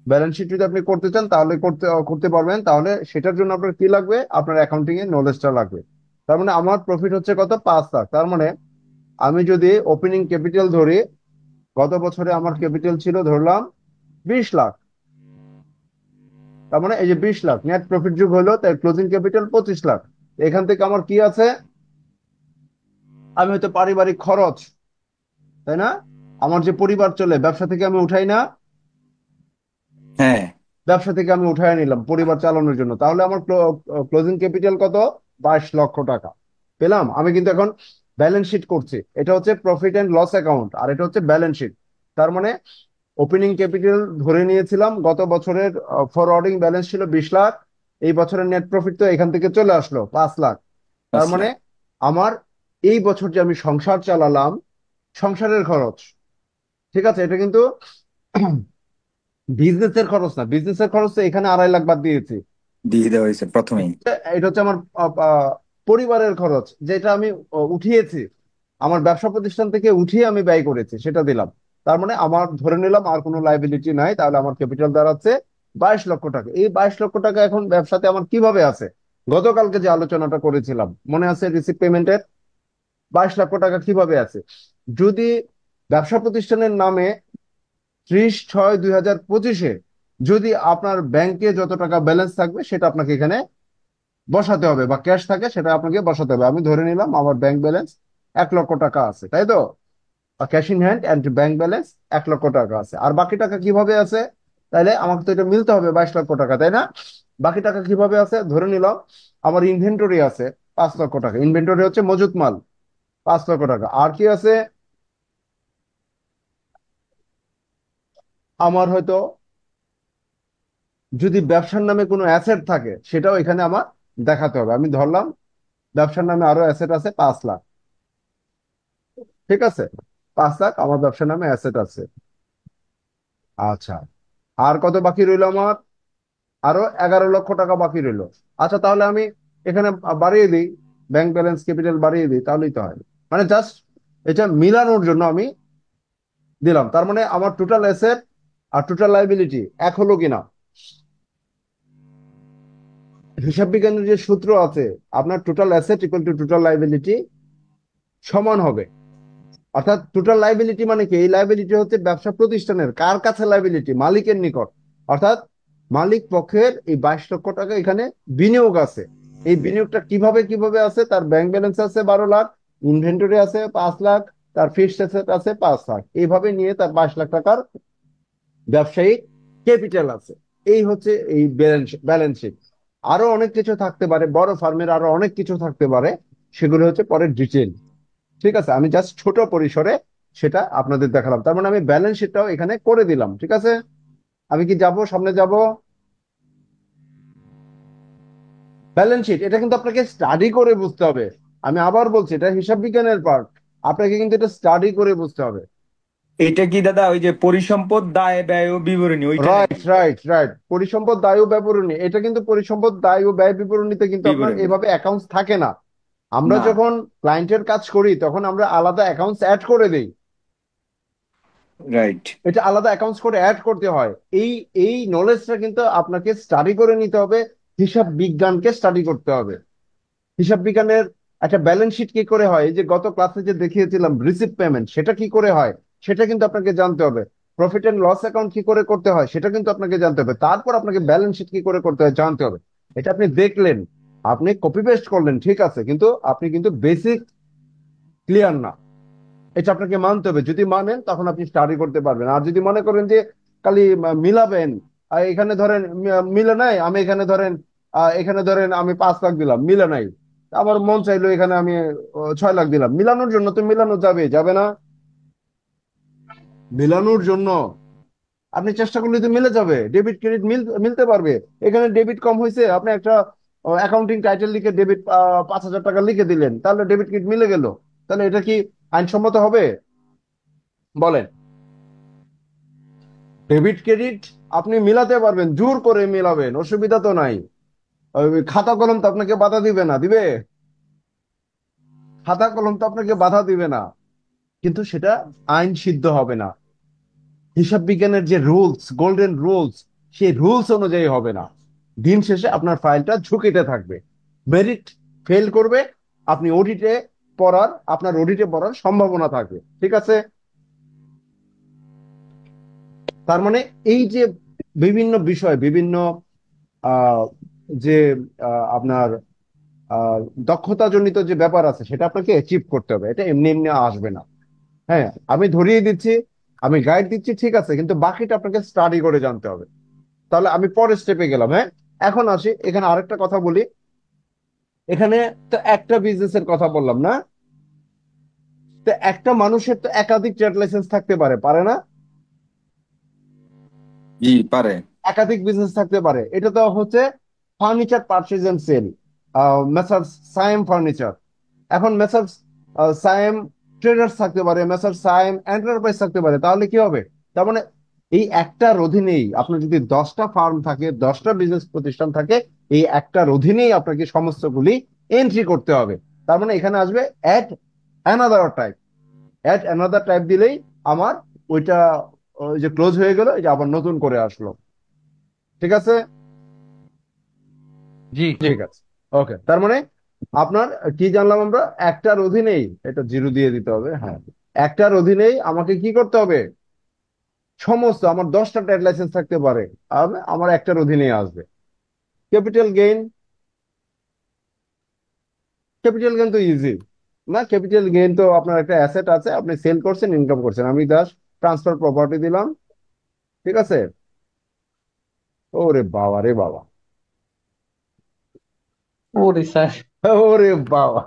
ব্যালেন্স শিট যদি আপনি করতে চান তাহলে করতে করতে পারবেন। তাহলে সেটার জন্য আপনার কি লাগবে? আপনার অ্যাকাউন্টিং এর নলেজটা লাগবে। তার মানে আমার প্রফিট হচ্ছে কত? 5 লাখ। তার মানে আমি যদি ওপেনিং ক্যাপিটাল ধরি, গত বছরে আমার ক্যাপিটাল ছিল ধরলাম 20 লাখ। তার মানে এই যে 20 লাখ নেট প্রফিট যোগ হলো, তাই ক্লোজিং ক্যাপিটাল 25 লাখ। এখান থেকে আমার কি আছে? আমি হয়তো পারিবারিক খরচ, তাই না, আমার যে পরিবার চলে, ব্যবসা থেকে আমি উঠাই না, হ্যাঁ, ব্যবসা থেকে আমি উঠাই নিলাম পরিবার চালানোর জন্য, তাহলে আমার ক্লোজিং ক্যাপিটাল কত? 22 লক্ষ টাকা পেলাম। আমি কিন্তু এখন ব্যালেন্স শিট করছি, এটা হচ্ছে প্রফিট এন্ড লস অ্যাকাউন্ট আর এটা হচ্ছে ব্যালেন্স শিট। তার মানে ওপেনিং ক্যাপিটাল ধরে নিয়েছিলাম, গত বছরের ফরওয়ার্ডিং ব্যালেন্স ছিল 20 লাখ, এই বছরের নেট প্রফিট তো এখান থেকে চলে আসলো 5 লাখ। তার 5 মানে লাখ। আমার এই বছর যে আমি সংসার চালালাম, সংসারের খরচ, ঠিক আছে, এটা কিন্তু বিজনেসের খরচ না। বিজনেসের খরচ তো এখানে 2.5 লাখ বাদ দিয়েছি। দিয়ে দেওয়া হয়েছে প্রথমেই। এটা হচ্ছে আমার পরিবারের খরচ, যেটা আমি উঠিয়েছি, আমার ব্যবসা প্রতিষ্ঠান থেকে উঠিয়ে আমি ব্যয় করেছি, সেটা দিলাম। তার মানে আমার ধরে নিলাম আর কোনো লাইবিলিটি নাই, তাহলে আমার ক্যাপিটাল দাঁড়াচ্ছে 22 লক্ষ টাকা। এই 22 লক্ষ টাকা এখন ব্যবসাতে আমার কিভাবে আছে? গতকালকে যে আলোচনাটা করেছিলাম মনে আছে, রিসিভ পেমেন্টের 22 লক্ষ টাকা কিভাবে আছে? যদি ব্যবসা প্রতিষ্ঠানের নামে 30/6/2025 যদি আপনার ব্যাংকে যত টাকা ব্যালেন্স থাকবে সেটা আপনাকে এখানে বসাতে হবে, বা ক্যাশ থাকে সেটা আপনাকে বসাতে হবে। আমি ধরে নিলাম আমার ব্যাংক ব্যালেন্স 1 লক্ষ টাকা আছে, তাই তো, cash in hand and bank balance 1 লক্ষ টাকা আছে। আর বাকি টাকা কিভাবে আছে? তাইলে আমাকে তো এটা মিলতে হবে 22 লক্ষ টাকা, তাই না? বাকি টাকা কিভাবে আছে? ধরে নিলাম আমার ইনভেন্টরি আছে 5 লক্ষ টাকা, ইনভেন্টরি হচ্ছে মজুত মাল, 5 লক্ষ টাকা। আর কি আছে? আমার হয়তো যদি ব্যবসার নামে কোনো অ্যাসেট থাকে সেটাও এখানে আমার দেখাতে হবে। আমি ধরলাম ব্যবসার নামে আরো অ্যাসেট আছে 5 লাখ। ঠিক আছে, 5 লাখ আমার ব্যবসার নামে অ্যাসেট আছে। আচ্ছা, আর কত বাকি রইলো আমার? আরো 11 লক্ষ টাকা বাকি রইলো। আচ্ছা, তাহলে আমি এখানে বাড়িয়ে দিই, ব্যাংক ব্যালেন্স ক্যাপিটাল বাড়িয়ে দিই, তাহলেই তো হয়। মানে জাস্ট এটা মিলানোর জন্য আমি দিলাম। তার মানে আমার টোটাল অ্যাসেট আর টোটাল লাইবিলিটি এক হলো কিনা? হিসাব বিজ্ঞানের যে সূত্র আছে, আপনার total asset equal to total liability সমান হবে। অর্থাৎ টোটাল লাইবিলিটি মানে কি? এই লাইবিলিটি হচ্ছে ব্যবসা প্রতিষ্ঠানের কার কাছে লাইবিলিটি? মালিকের নিকট। অর্থাৎ মালিক পক্ষের এই 22 লক্ষ টাকা এখানে বিনিয়োগ আছে। এই বিনিয়োগটা কিভাবে কিভাবে আছে? তার ব্যাংক ব্যালেন্স আছে 12 লাখ, ইনভেন্টরি আছে 5 লাখ, তার ফিক্সড অ্যাসেট আছে 5 লাখ, এইভাবে নিয়ে তার 22 লাখ টাকার ব্যবসায়িক ক্যাপিটাল আছে। এই হচ্ছে এই ব্যালেন্স ব্যালেন্স শিট। আরো অনেক কিছু থাকতে পারে, বড় ফার্মের আরো অনেক কিছু থাকতে পারে, সেগুলো হচ্ছে পরের ডিটেল। ঠিক আছে, আমি জাস্ট ছোট পরিসরে সেটা আপনাদের দেখালাম। তার মানে আমি ব্যালেন্স শিটটাও এখানে করে দিলাম। ঠিক আছে, আমি কি যাব, সামনে যাব? ব্যালেন্স শিট এটা কিন্তু আপনাকে স্টাডি করে বুঝতে হবে। আমি আবার বলছি, এটা হিসাব বিজ্ঞানের পার্ট, আপনাকে কিন্তু এটা স্টাডি করে বুঝতে হবে। এটা কি দাদা ওই যে পরিসম্পদ দায় ব্যয় ও বিবরণী ওইটা রাইট নাকি? রাইট রাইট, পরিসম্পদ দায় ও ব্যয় বিবরণী, এটা কিন্তু পরিসম্পদ দায় ও ব্যয় বিবরণীতে কিন্তু আপনার বিবরণী এভাবে অ্যাকাউন্টস থাকে না। আমরা না। যখন ক্লায়েন্টের কাজ করি তখন আমরা আলাদা অ্যাকাউন্টস অ্যাড করে দিই, রাইট। এটা আলাদা অ্যাকাউন্টস করে অ্যাড করতে হয়। এই এই নলেজটা কিন্তু আপনাকে স্টাডি করে নিতে হবে, হিসাব বিজ্ঞানকে স্টাডি করতে হবে। হিসাব বিজ্ঞানের একটা ব্যালেন্স শিট কি করে হয়, এই যে গত ক্লাসে যে দেখিয়েছিলাম রিসিভ পেমেন্ট, সেটা কি করে হয় সেটা কিন্তু আপনাকে জানতে হবে। প্রফিট এন্ড লস অ্যাকাউন্ট কি করে করতে হয় সেটা কিন্তু আপনাকে জানতে হবে। তারপর আপনাকে ব্যালেন্স শিট কি করে করতে হয় জানতে হবে। এটা আপনি দেখলেন, আপনি কপি পেস্ট করলেন, ঠিক আছে, কিন্তু আপনি কিন্তু বেসিক ক্লিয়ার না, এটা আপনাকে মানতে হবে। যদি মানেন তখন আপনি স্টাডি করতে পারবেন। আর যদি মনে করেন যে খালি মিলাবেন, এখানে ধরেন মিলে নাই, আমি এখানে ধরেন আমি 5 লাখ দিলাম, মিলে নাই, আমার মন চাইলো এখানে আমি 6 লাখ দিলাম, মিলানোর জন্য তো মিলানো যাবে যাবে না? মিলানোর জন্য আপনি চেষ্টা করলে তো মিলে যাবে, ডেবিট ক্রেডিট মিলতে পারবে। এখানে ডেবিট কম হয়েছে, আপনি একটা অ্যাকাউন্টিং টাইটেল লিখে ডেবিট 5,000 টাকা লিখে দিলেন, তাহলে ডেবিট ক্রেডিট মিলে গেল। তাহলে এটা কি আইনসম্মত হবে বলেন? ডেবিট ক্রেডিট আপনি মিলাতে পারবেন, জোর করে মিলাবেন, অসুবিধা তো নাই। ওই খাতা কলম তো আপনাকে বাধা দিবে না, দিবে? খাতা কলম তো আপনাকে বাধা দিবে না, কিন্তু সেটা আইন সিদ্ধ হবে না। হিসাব বিজ্ঞানের যে রুলস, গোল্ডেন রুলস, সেই রুলস অনুযায়ী হবে না। দিন শেষে আপনার ফাইলটা ঝুঁকিতে থাকবে, মেরিট ফেল করবে, আপনি আপনার অডিটে পড়ার সম্ভাবনা থাকবে। ঠিক আছে? তার মানে এই যে বিভিন্ন বিষয়, বিভিন্ন আহ, যে আপনার আহ, দক্ষতাজনিত যে ব্যাপার আছে, সেটা আপনাকে অ্যাচিভ করতে হবে, এটা এমনি এমনি আসবে না। হ্যাঁ, আমি ধরিয়ে দিচ্ছি, আমি গাইড দিচ্ছি, ঠিক আছে, কিন্তু বাকিটা আপনাকে স্টাডি করে জানতে হবে। তাহলে আমি পরের স্টেপে গেলাম। হ্যাঁ, এখন আসি, এখানে আরেকটা কথা বলি। এখানে তো একটা বিজনেসের কথা বললাম না, তো একটা মানুষের তো একাধিক ট্রেড লাইসেন্স থাকতে পারে, পারে না? জি পারে। একাধিক বিজনেস থাকতে পারে। এটা তো হচ্ছে furniture purchase and sale, messrs Sayem furniture. এখন মেসার্স সায়েম ট্রেডার্স থাকতে পারে, মেসার্স সায়েম এন্টারপ্রাইজ থাকতে পারে। তাহলে কি হবে? তার মানে এই একটার অধীনেই আপনার যদি 10টা ফার্ম থাকে, 10টা বিজনেস প্রতিষ্ঠান থাকে, এই একটার অধীনেই আপনাকে সমস্তগুলি এন্ট্রি করতে হবে। তার মানে এখানে আসবে অ্যাড অ্যানাদার টাইপ দিলেই আমার ওইটা, ওই যে ক্লোজ হয়ে গেল, এই যে আবার নতুন করে আসলো। ঠিক আছে? জি। ঠিক আছে, ওকে। তার মানে আপনার কি জানলাম আমরা? একটার অধীনেই, এটা জিরো দিয়ে দিতে হবে, হ্যাঁ, একটার অধীনেই আমাকে কি করতে হবে? সমস্ত আমার 10টা ট্রেড লাইসেন্স থাকতে পারে, আমার একটার অধীনেই আসবে। ক্যাপিটাল গেইন, ক্যাপিটাল গেইন তো ইজি না। ক্যাপিটাল গেইন তো আপনার একটা অ্যাসেট আছে, আপনি সেল করছেন, ইনকাম করছেন, আমি জাস্ট ট্রান্সফার প্রপার্টি দিলাম। ঠিক আছে? ওরে বাবা রে বাবা, ওরে স্যার। ওরে বাবা,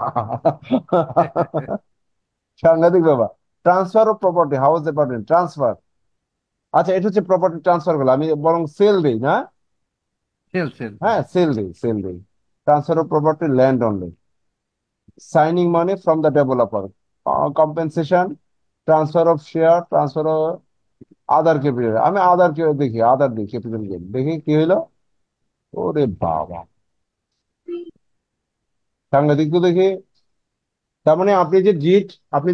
সাংঘাতিক বাবা। Transfer of property, house department transfer. আচ্ছা, এটা হচ্ছে প্রপার্টি ট্রান্সফার গুলো, আমি বরং সেল দিই না? Sale sale. হ্যাঁ, সেল দিই। Transfer of property land only. Signing money from the developer, compensation, transfer of share, transfer of other capital. আমি আদার কে দেখি, আদার দিই, ক্যাপিটাল গেইন দেখি কি হইলো। ওরে বাবা, সাংঘাতিক তো দেখি। তার মানে আপনি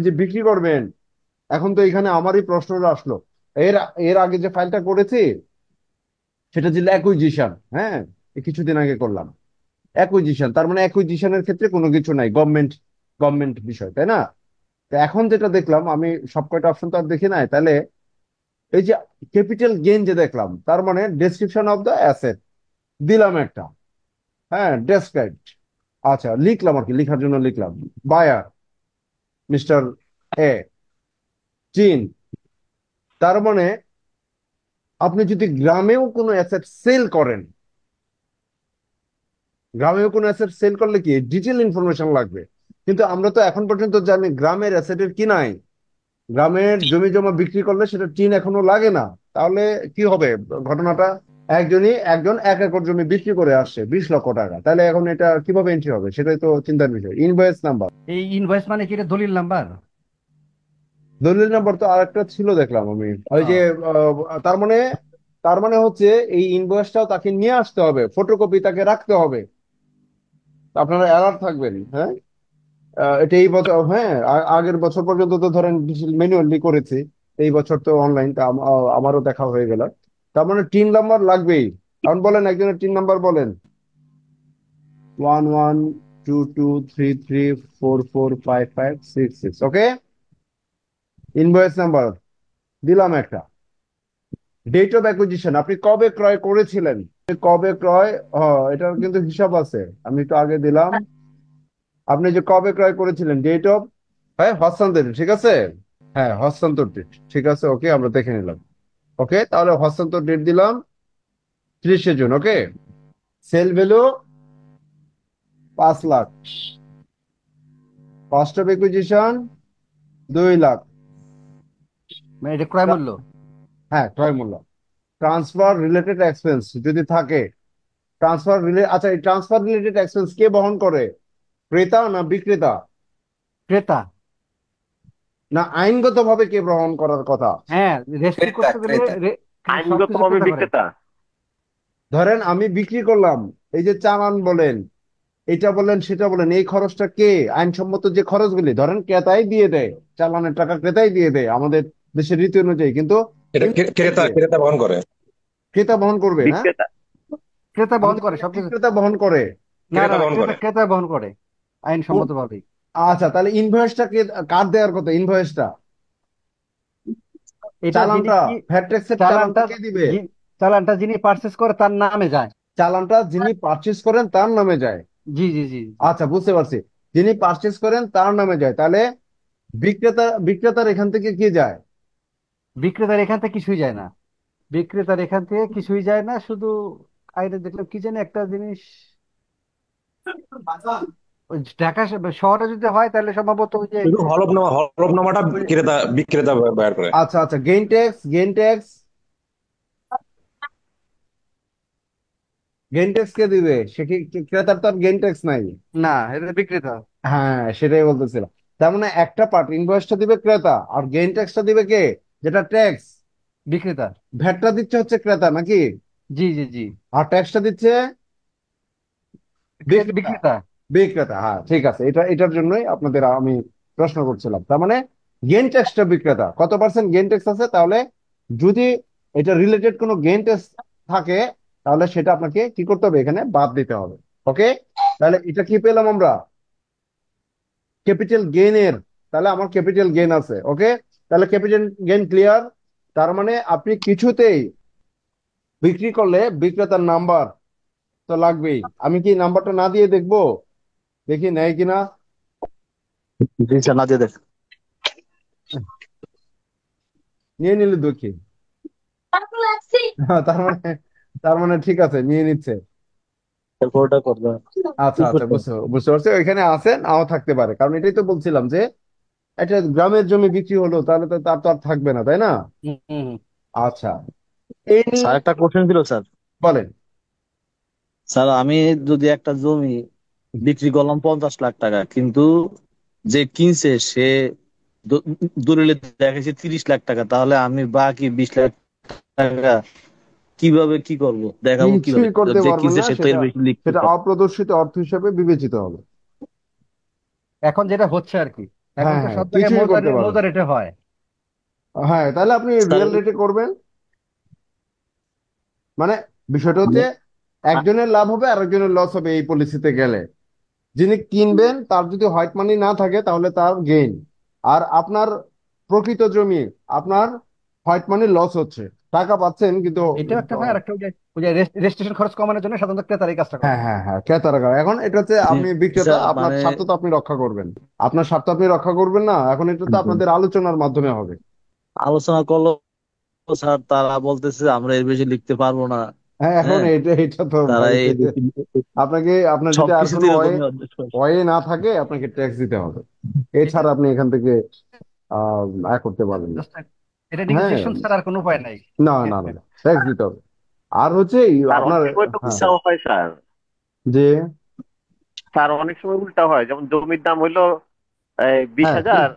যে বিক্রি করবেন, এখন তো এখানে আমারই প্রশ্নটা আসলো। এর এর আগে যে ফাইলটা করেছি, সেটা ছিল অ্যাকুইজিশন। হ্যাঁ, এই কিছুদিন আগে করলাম অ্যাকুইজিশন। তার মানে অ্যাকুইজিশনের ক্ষেত্রে কোনো কিছু নাই, গভর্নমেন্ট গভর্নমেন্ট বিষয়, তাই না? তো এখন যেটা দেখলাম, আমি সব কয়টা অপশন তো আর দেখি নাই, তাহলে এই যে ক্যাপিটাল গেইন যে দেখলাম, তার মানে ডেসক্রিপশন অফ দ্য অ্যাসেট দিলাম একটা। হ্যাঁ, ডেসক্রাইব। আচ্ছা, লিখলাম আর কি, লেখার জন্য লিখলাম বায়ার মিস্টার এ, চীন। তার মানে আপনি যদি গ্রামেও কোনো অ্যাসেট সেল করেন, গ্রামেও কোনো অ্যাসেট সেল করলে কি ডিটেল ইনফরমেশন লাগবে। কিন্তু আমরা তো এখন পর্যন্ত জানি গ্রামের অ্যাসেটের কি নাই, গ্রামের জমি জমা বিক্রি করলে সেটা টিন এখনো লাগে না। তাহলে কি হবে ঘটনাটা? একজন 1 একর জমি বিক্রি করে আসছে 20 লক্ষ টাকা, তাহলে এখন এটা কিভাবে এন্ট্রি হবে? সেটাই তো চিন্তার বিষয়। ইনভয়েস নাম্বার, এই ইনভয়েস মানে কি, এটা দলিল নাম্বার? দলিল নাম্বার তো আরেকটা ছিল দেখলাম আমি, ওই যে ও, তার মানে, হচ্ছে এই ইনভয়েসটাও তাকে নিয়ে আসতে হবে, ফটোকপি তাকে রাখতে হবে। আপনারা অ্যালার্ট থাকবেন। হ্যাঁ, এটা এই বছর, হ্যাঁ, আগের বছর পর্যন্ত তো ধরেন ম্যানুয়ালি করেছি, এই বছর তো অনলাইন, আমারও দেখা হয়ে গেল। তার মানে টিন নাম্বার লাগবেই। এখন বলেন, একজনের টিন নাম্বার বলেন। 112233445566, ওকে। ইনভয়েস নাম্বার দিলাম একটা। ডেট অফ অ্যাকুইজিশন, আপনি কবে ক্রয় করেছিলেন, কবে ক্রয়, এটার কিন্তু হিসাব আছে, আমি একটু আগে দিলাম। আপনি যে কবে ক্রয় করেছিলেন, ডেট অফ, হ্যাঁ, হস্তান্তর, ঠিক আছে। হ্যাঁ, হস্তান্তর ডেট, ঠিক আছে, ওকে, আমরা দেখে নিলাম। ওকে, তাহলে হস্তান্তর ডেট দিলাম 30শে June, okay. Sale value 5 lakh, cost of acquisition 2 lakh. মানে এটা ক্রয় মূল্য? হ্যাঁ, ক্রয় মূল্য। ট্রান্সফার রিলেটেড এক্সপেন্স যদি থাকে, আচ্ছা, এই ট্রান্সফার রিলেটেড এক্সপেন্স কে বহন করে? ক্রেতা না বিক্রেতা? ক্রেতা। না আইনগতভাবে কে বহন করার কথা? হ্যাঁ, রেজিস্ট্রি ক্রেতা করতে গেলে ক্রেতা সবকিছু আইনগতভাবে ক্রেতা করে। বিক্রেতা। ধরেন আমি বিক্রি করলাম, এই যে চালান বলেন, এটা বলেন, সেটা বলেন, এই খরচটা কে, আইনসম্মত যে খরচগুলি ধরেন ক্রেতাই দিয়ে দেয়, চালানের টাকা ক্রেতাই দিয়ে দেয় আমাদের দেশের রীতি অনুযায়ী, কিন্তু এটা ক্রেতা কে? ক্রেতা বহন করে। ক্রেতা বহন করবে না? বিক্রেতা। ক্রেতা বহন আমাদের করে দেশে সবকিছু। বিক্রেতা বহন করে। না না ক্রেতা না, বহন করে। ক্রেতা বহন করে আইনসম্মত ভাবে। আচ্ছা, তাহলে ইনভয়েসটা কে, কার দেওয়ার কথা ইনভয়েসটা? এটা যিনি চালানটা, কি ভ্যাট ট্যাক্সের চালানটা চালানটা কে দিবে? চালানটা যিনি পারচেস করে তার নামে যায়। চালানটা যিনি পারচেস করেন তার নামে যায়। জি জি জি। আচ্ছা, বুঝতে পারছি। যিনি পারচেস করেন তার নামে যায়, তাহলে বিক্রেতার এখান থেকে কি যায়? বিক্রেতার এখান থেকে কিছুই যায় না। বিক্রেতার এখান থেকে কিছুই যায় না, শুধু আইনে দেখলাম কি জানি একটা জিনিস, ওই ঢাকা শহরে যদি হয় তাহলে সম্ভবত ওই যে শুধু হলফনামাটা বিক্রেতা ব্যবহার করে। আচ্ছা আচ্ছা, গেইন ট্যাক্স কে দিবে? সে কি, ক্রেতার তো আর গেইন ট্যাক্স নাই। না, এটা বিক্রেতা। হ্যাঁ, সেটাই বলতেছিলাম। তার মানে একটা পার্ট ইনভয়েসটা দিবে ক্রেতা, আর গেইন ট্যাক্সটা দিবে কে, যেটা ট্যাক্স? বিক্রেতা। ভ্যাটটা দিচ্ছে হচ্ছে ক্রেতা নাকি? জি জি জি। আর ট্যাক্সটা দিচ্ছে বিক্রেতা। বিক্রেতা। বিক্রেতা, হ্যাঁ ঠিক আছে, এটার জন্যই আপনাদের আমি প্রশ্ন করছিলাম। তার মানে গেইন ট্যাক্সটা বিক্রেতা, কত পার্সেন্ট গেইন ট্যাক্স আছে? তাহলে যদি এটা রিলেটেড কোনো গেইন ট্যাক্স থাকে, তাহলে সেটা আপনাকে কি করতে হবে, এখানে বাদ দিতে হবে। ওকে, তাহলে এটা কি পেলাম আমরা? ক্যাপিটাল গেইনের। তাহলে আমার ক্যাপিটাল গেইন আছে। ওকে, তাহলে ক্যাপিটাল গেইন ক্লিয়ার। তার মানে আপনি কিছুতেই বিক্রি করলে বিক্রেতার নাম্বার তো লাগবেই। আমি কি নাম্বারটা না দিয়ে দেখবো, দেখি নেয় কিনা? জি স্যার, না দিয়ে দেখ। নিয়ে নিলে দুঃখী। হ্যাঁ, তার মানে ঠিক আছে, নিয়ে নিচ্ছে। ওটা করবে। আচ্ছা কি আচ্ছা, করতে হবে? বুঝতে বুঝতে পারছি, ওইখানে আছে নাও থাকতে পারে, কারণ এটাই তো বলছিলাম যে একটা গ্রামের জমি বিক্রি হলো, তাহলে তো তার তো আর থাকবে না, তাই না? হুম হুম। আচ্ছা, এই নিয়ে স্যার একটা কোশ্চেন ছিল স্যার। বলেন। স্যার আমি যদি একটা জমি বিক্রি করলাম 50 লাখ টাকা, কিন্তু যে কিনছে সে দ- দলিলে দেখেছে 30 লাখ টাকা, তাহলে আমি বাকি 20 লাখ টাকা কিভাবে কি করব, দেখাবো কিভাবে? কিছুই করতে যে পারবেন কিনছে না, সে তো সেটা এর বেশি লিখতে সেটা পারে। অপ্রদর্শিত অর্থ হিসেবে বিবেচিত হবে। এখন যেটা হচ্ছে আর কি, এখন হ্যাঁ তো হ্যাঁ, সব জায়গায় কিছুই করতে মৌজারি পারবেন। মৌজা রেটে হয়। হ্যাঁ, তাহলে আপনি স্যার রিয়েল রেটে করবেন। মানে বিষয়টা হচ্ছে আ- একজনের লাভ হবে আর একজনের লস হবে এই পলিসিতে গেলে। যিনি কিনবেন তার যদি হোয়াইট মানি না থাকে তাহলে তার গেইন, আর আপনার প্রকৃত জমি আপনার হোয়াইট মানি লস হচ্ছে, টাকা পাচ্ছেন কিন্তু। এটাও একটা হয়, আর একটা ওই যে রেজিস্ট্রেশন খরচ কমানোর জন্য সাধারণত ক্রেতারা এই কাজটা করে। হ্যাঁ হ্যাঁ হ্যাঁ, ক্রেতারা করে। এখন এটা হচ্ছে জি আপনি বিক্রেতা, স্যার, আপনার মানে স্বার্থ তো আপনি রক্ষা করবেন। আপনার স্বার্থ আপনি রক্ষা করবেন না, এখন এটা তো আপনাদের আলোচনার মাধ্যমে হবে। আলোচনা করলো স্যার, তারা বলতেছে আমরা এর বেশি লিখতে পারবো না। হ্যাঁ, এখন হ্যাঁ, এটা তো তারা ভাই, এই বেশি আপনার যদি আর সবকিছুতে কোনো এরকমই অভ্যাস করে। ওয়ে না থাকে, আপনাকে ট্যাক্স দিতে হবে। এটা এছাড়া আপনি এখান থেকে আয় করতে পারবেন না। just এটা হ্যাঁ, নেগোসিয়েশন ছাড়া আর কোনো উপায় নাই। না না না, ট্যাক্স দিতে হবে। আর হচ্ছে স্যার আপনার, অনেক সময় তো হ্যাঁ, উল্টাও হয় স্যার। যে, স্যার অনেক সময় উল্টা হয়, যেমন জমির দাম হইলো বিশ হ্যাঁ হাজার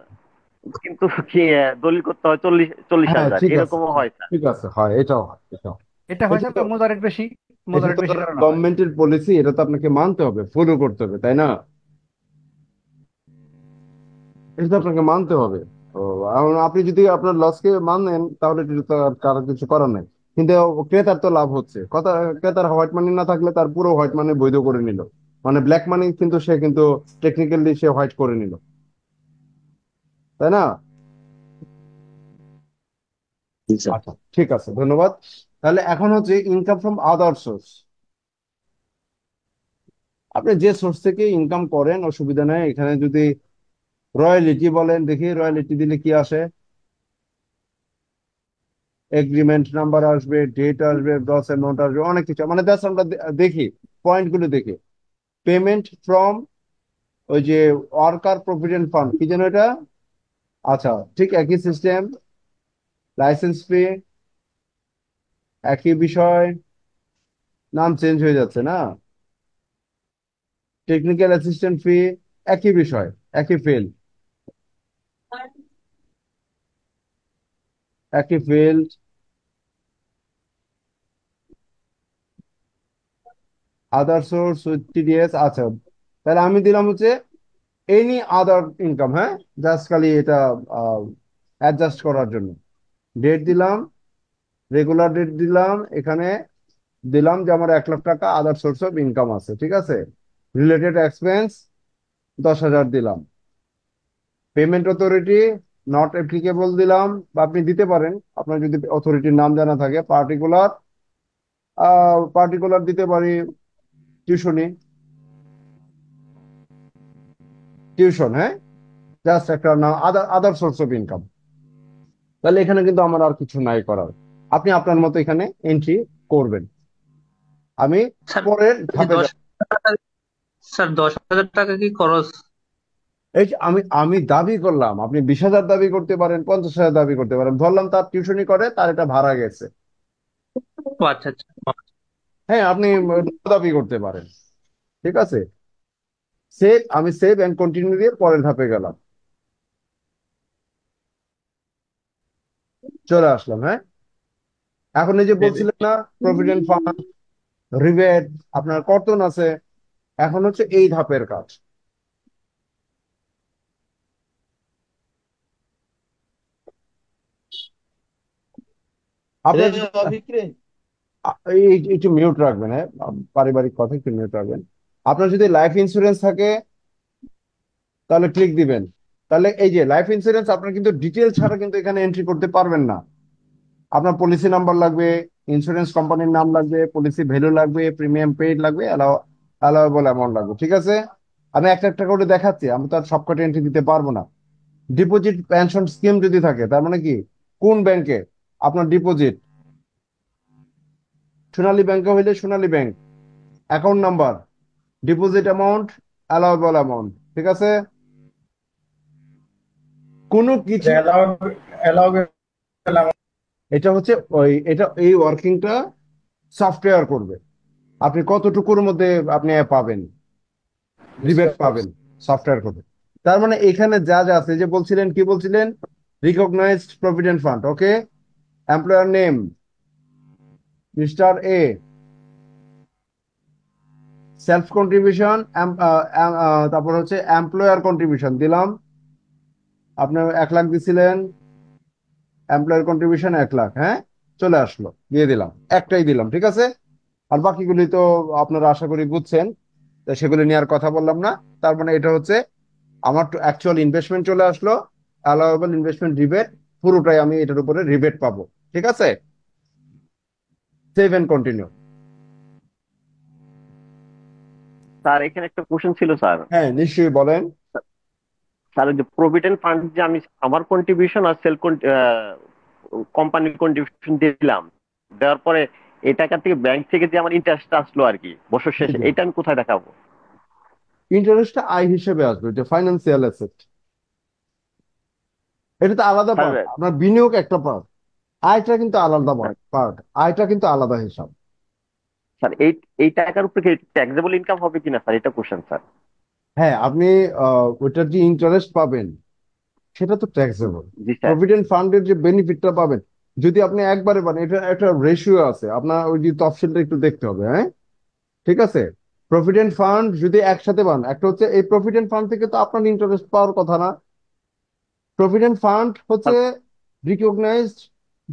কিন্তু কি দলিল করতে হয় চল্লিশ চল্লিশ হ্যাঁ, হাজার ঠিক আছে, এরকমও হয় স্যার। ঠিক আছে, হয়, এটাও হয়, এটাও। এটা হয় এটা না, তো মৌজা রেট বেশি, মৌজা এটা রেট তো বেশি কারণে হয়। গভর্নমেন্টের পলিসি, এটা তো আপনাকে মানতে হবে, ফলো করতে হবে, তাই না? এটা তো আপনাকে মানতে হবে। তো এখন আপনি যদি আপনার লসকে মানেন, তাহলে এটা তো আর কারো কিছু করার নাই। কিন্তু ক্রেতার তো লাভ হচ্ছে, কথা, ক্রেতার হোয়াইট মানি না থাকলে তার পুরো হোয়াইট মানি বৈধ করে নিল, মানে ব্ল্যাক মানি কিন্তু সে কিন্তু টেকনিক্যালি সে হোয়াইট করে নিল, তাই না? জি স্যার। আচ্ছা, ঠিক আছে, ধন্যবাদ। তাহলে এখন হচ্ছে ইনকাম ফ্রম আদার সোর্স। আপনি যে সোর্স থেকে ইনকাম করেন অসুবিধা নেই, এখানে যদি রয়্যালিটি বলেন, দেখি রয়্যালিটি দিলে কি আসে। এগ্রিমেন্ট নাম্বার আসবে, ডেট আসবে, গ্রস অ্যামাউন্ট আসবে, অনেক কিছু, মানে জাস্ট আমরা দেখি, পয়েন্ট গুলো দেখি। পেমেন্ট ফ্রম, ওই যে ওয়ার্কার প্রভিডেন্ট ফান্ড, কি যেন এটা? আচ্ছা, ঠিক একই সিস্টেম। লাইসেন্স ফি, একই বিষয়, নাম চেঞ্জ হয়ে যাচ্ছে না? টেকনিক্যাল অ্যাসিস্ট্যান্ট ফি, একই বিষয়, একই ফিল্ড, একই field. Other source with TDS, আচ্ছা তাহলে আমি দিলাম হচ্ছে এনি আদার ইনকাম। হ্যাঁ, জাস্ট খালি এটা অ্যাডজাস্ট করার জন্য ডেট দিলাম, রেগুলার ডেট দিলাম, এখানে দিলাম যে আমার 1 লাখ টাকা আদার সোর্স অফ ইনকাম আছে, ঠিক আছে। রিলেটেড এক্সপেন্স 10,000 দিলাম। পেমেন্ট অথরিটি নট অ্যাপ্লিকেবল দিলাম, বা আপনি দিতে পারেন আপনার যদি অথরিটির নাম জানা থাকে। পার্টিকুলার, পার্টিকুলার দিতে পারি টিউশনি, টিউশন। হ্যাঁ, জাস্ট একটা নাম, আদার আদার সোর্স অফ ইনকাম। তাহলে এখানে কিন্তু আমার আর কিছু নাই করার, আপনি আপনার মতো এখানে এন্ট্রি করবেন। আমি স্যার পরের এই ধাপে যাব। 10,000 টাকা, স্যার 10,000 টাকা কি খরচ? এই যে আমি আমি দাবি করলাম, আপনি 20,000 দাবি করতে পারেন, 50,000 দাবি করতে পারেন। ধরলাম তার টিউশনি করে, তার এটা ভাড়া গেছে। ও আচ্ছা আচ্ছা। হ্যাঁ, আপনি দাবি করতে পারেন, ঠিক আছে। সেভ, আমি সেভ এন্ড কন্টিনিউ দিয়ে পরের ধাপে গেলাম, চলে আসলাম। হ্যাঁ, এখন এই যে বলছিলেন না প্রভিডেন্ট ফান্ড, রিবেট, আপনার কর্তন আছে, এখন হচ্ছে এই ধাপের কাজ। আপনার একটু মিউট রাখবেন। হ্যাঁ, পারিবারিক কথা একটু মিউট রাখবেন। আপনার যদি লাইফ ইন্স্যুরেন্স থাকে তাহলে ক্লিক দিবেন। তাহলে এই যে লাইফ ইন্স্যুরেন্স, আপনার কিন্তু ডিটেল ছাড়া কিন্তু এখানে এন্ট্রি করতে পারবেন না। আপনার পলিসি নাম্বার লাগবে, ইন্স্যুরেন্স কোম্পানির নাম লাগবে, পলিসি ভ্যালু লাগবে, প্রিমিয়াম পেইড লাগবে, অ্যালাওয়েবল অ্যামাউন্ট লাগবে, ঠিক আছে। আমি একটা একটা করে দেখাচ্ছি, আমি তো আর সবকটা এন্ট্রি দিতে পারবো না। ডিপোজিট পেনশন স্কিম যদি থাকে, তার মানে কি কোন ব্যাংকে আপনার ডিপোজিট, সোনালী ব্যাংকে হইলে Sonali bank, account number, deposit amount, allowable amount, ঠিক আছে। কোনো কিছু, এটা হচ্ছে ওই, এটা এই ওয়ার্কিংটা সফটওয়্যার করবে। আপনি কতটুকুর মধ্যে আপনি পাবেন, রিবেট পাবেন, সফটওয়্যার করবে। তার মানে এখানে যা যা আছে, যে বলছিলেন, কি বলছিলেন, recognised provident fund, okay, employer name mister A, self contribution, তারপর হচ্ছে এমপ্লয়ার কন্ট্রিবিউশন দিলাম। আপনি 1 লাখ দিছিলেন, এমপ্লয়ার কন্ট্রিবিউশন 1 লাখ। হ্যাঁ, চলে আসলো, দিয়ে দিলাম, একটাই দিলাম, ঠিক আছে। আর বাকিগুলি তো আপনারা আশা করি বুঝছেন, তো সেগুলি নিয়ে আর কথা বললাম না। তার মানে এটা হচ্ছে আমার অ্যাকচুয়াল ইনভেস্টমেন্ট চলে আসলো, অ্যালাওয়েবল ইনভেস্টমেন্ট রিবেট, পুরোটাই আমি এটার উপরে রিবেট পাবো, ঠিক আছে। Save and continue. স্যার এখানে একটা কোশ্চেন ছিল স্যার। হ্যাঁ, নিশ্চয়ই বলেন। স্যার ওই যে প্রভিডেন্ট ফান্ড যে আমি আমার কন্ট্রিবিউশন আর কোম্পানির কন্ট্রিবিউশন দিলাম, দেওয়ার পরে এই টাকা থেকে ব্যাংক থেকে যে আমার ইন্টারেস্ট আসলো আর কি বছর শেষে, এটা আমি কোথায় দেখাবো? ইন্টারেস্টটা আয় হিসেবে আসবে, এটা ফাইন্যান্সিয়াল অ্যাসেট, এটা তো আলাদা স্যার পার্ট। আপনার বিনিয়োগ একটা পার্ট, আয়টা কিন্তু আলাদা পার্ট, আয়টা কিন্তু আলাদা হিসাব। স্যার এই এই টাকার উপরে কি ট্যাক্সেবল ইনকাম হবে কিনা স্যার, এটা কোশ্চেন স্যার। হ্যাঁ, আপনি ওইটার যে ইন্টারেস্ট পাবেন সেটা তো ট্যাক্সেবল। জি স্যার। প্রভিডেন্ট ফান্ডের যে বেনিফিটটা পাবেন, যদি আপনি একবারে পান, এটা একটা রেশিও আছে, আপনার ওই যে তফসিলটা একটু দেখতে হবে। হ্যাঁ, ঠিক আছে। প্রভিডেন্ট ফান্ড যদি একসাথে পান, একটা হচ্ছে এই প্রভিডেন্ট ফান্ড থেকে তো আপনার ইন্টারেস্ট পাওয়ার কথা না। প্রভিডেন্ট ফান্ড হচ্ছে রিকগনাইজড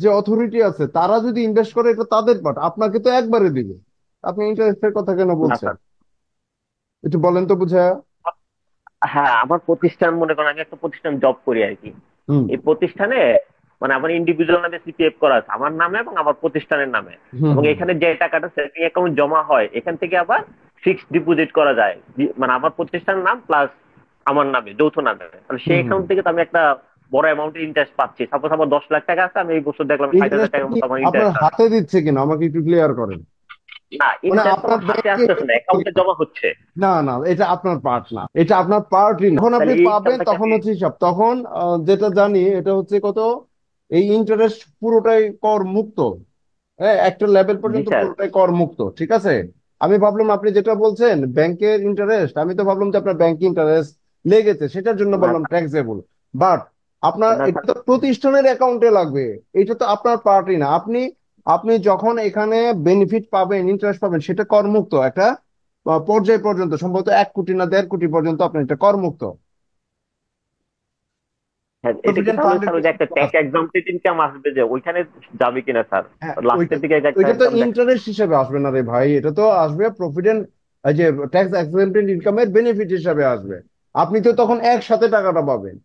যে অথরিটি আছে, তারা যদি ইনভেস্ট করে, এটা তাদের পার্ট, আপনাকে তো একবারে দিবে। আপনি ইন্টারেস্টের কথা কেন না বলছেন, স্যার। একটু বলেন তো বুঝা। হ্যাঁ, আমার প্রতিষ্ঠান, মনে করেন আমি একটা প্রতিষ্ঠান জব করি আর কি। হুম এই প্রতিষ্ঠানে মানে আমার ইন্ডিভিজুয়াল নামে সিপিএফ করা আছে, আমার নামে এবং আমার প্রতিষ্ঠানের নামে। হুম এবং হুম। এখানে যে টাকাটা সেভিং অ্যাকাউন্ট জমা হয়, এখান থেকে আবার ফিক্সড ডিপোজিট করা যায়, মানে আমার প্রতিষ্ঠানের নাম প্লাস আমার নামে, যৌথ নামে। মানে সেই হুম হুম। অ্যাকাউন্ট থেকে তো আমি একটা বড় অ্যামাউন্টের ইন্টারেস্ট পাচ্ছি। সাপোজ আমার 10 লাখ টাকা আছে, আমি এই বছর দেখলাম 60,000 ইন্টারেস্টটা টাকার কি মতো আমার আপনার ইন্টারেস্ট আছে। হাতে দিচ্ছে কিনা আমাকে একটু ক্লিয়ার করেন। না, মানে ইন্টারেস্ট আপনার আমার হাতে ব্যাংকে, আসতেছে না, অ্যাকাউন্টে জমা হচ্ছে। না না, এটা আপনার পার্ট না, এটা আপনার পার্টই না। যখন আপনি তাহলে এই পাবেন হিসাবটা তখন কি? হচ্ছে হিসাব, তখন যেটা জানি এটা হচ্ছে কত, এই ইন্টারেস্ট পুরোটাই কর মুক্ত। হ্যাঁ, একটা লেভেল জি পর্যন্ত স্যার। পুরোটাই কর মুক্ত, ঠিক আছে। আমি ভাবলাম আপনি যেটা বলছেন ব্যাংকের ইন্টারেস্ট, আমি তো ভাবলাম যে আপনার ব্যাংক ইন্টারেস্ট লেগেছে সেটার জন্য না বললাম ট্যাক্সেবল। বাট আপনার না এটা স্যার। তো প্রতিষ্ঠানের অ্যাকাউন্টে লাগবে, এটা তো আপনার পার্টি না। আপনি আপনি যখন এখানে বেনিফিট পাবেন, ইন্টারেস্ট পাবেন, সেটা করমুক্ত একটা পর্যায় পর্যন্ত, সম্ভবত 1 কোটি না 1.5 কোটি পর্যন্ত আপনার এটা করমুক্ত। হ্যাঁ, এটা কি প্রভিডেন্ট তাহলে ফান্ডের স্যার ওই যে কিছু একটা ট্যাক্স এক্সামটেড ইনকাম আসবে যে ওইখানে যাবে কিনা স্যার? হ্যাঁ, লাস্টের দিকে যে একটা ওইটা তো ইনকাম দেখ। ইন্টারেস্ট হিসেবে আসবে না রে ভাই, এটা তো আসবে প্রভিডেন্ট, এই যে ট্যাক্স এক্সেমপ্টেড ইনকামের বেনিফিট হিসাবে আসবে। আপনি তো তখন একসাথে টাকাটা পাবেন,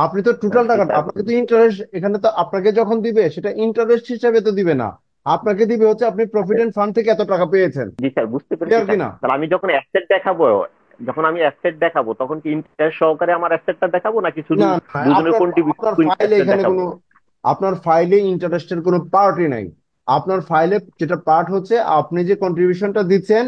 আপনি তো টোটাল জি টাকাটা, স্যার। আপনাকে তো ইন্টারেস্ট এখানে তো আপনাকে যখন দিবে সেটা ইন্টারেস্ট হিসাবে তো দিবে না, আপনাকে দিবে হচ্ছে আপনি প্রভিডেন্ট ফান্ড থেকে এত টাকা পেয়েছেন। জি স্যার, বুঝতে পেরেছি ক্লিয়ার স্যার। কিনা? তাহলে আমি যখন অ্যাসেট দেখাবো, যখন আমি অ্যাসেট দেখাবো তখন কি ইন্টারেস্ট সহকারে আমার অ্যাসেটটা দেখাবো নাকি শুধু না না, দুজনের আপনার আপনার কন্ট্রিবিউশন ফাইলে ইন্টারেস্ট এখানে দেখাবো? কোনো, আপনার ফাইলে ইন্টারেস্টের কোনো পার্টই নাই। আপনার ফাইলে যেটা পার্ট হচ্ছে আপনি যে কন্ট্রিবিউশনটা দিচ্ছেন,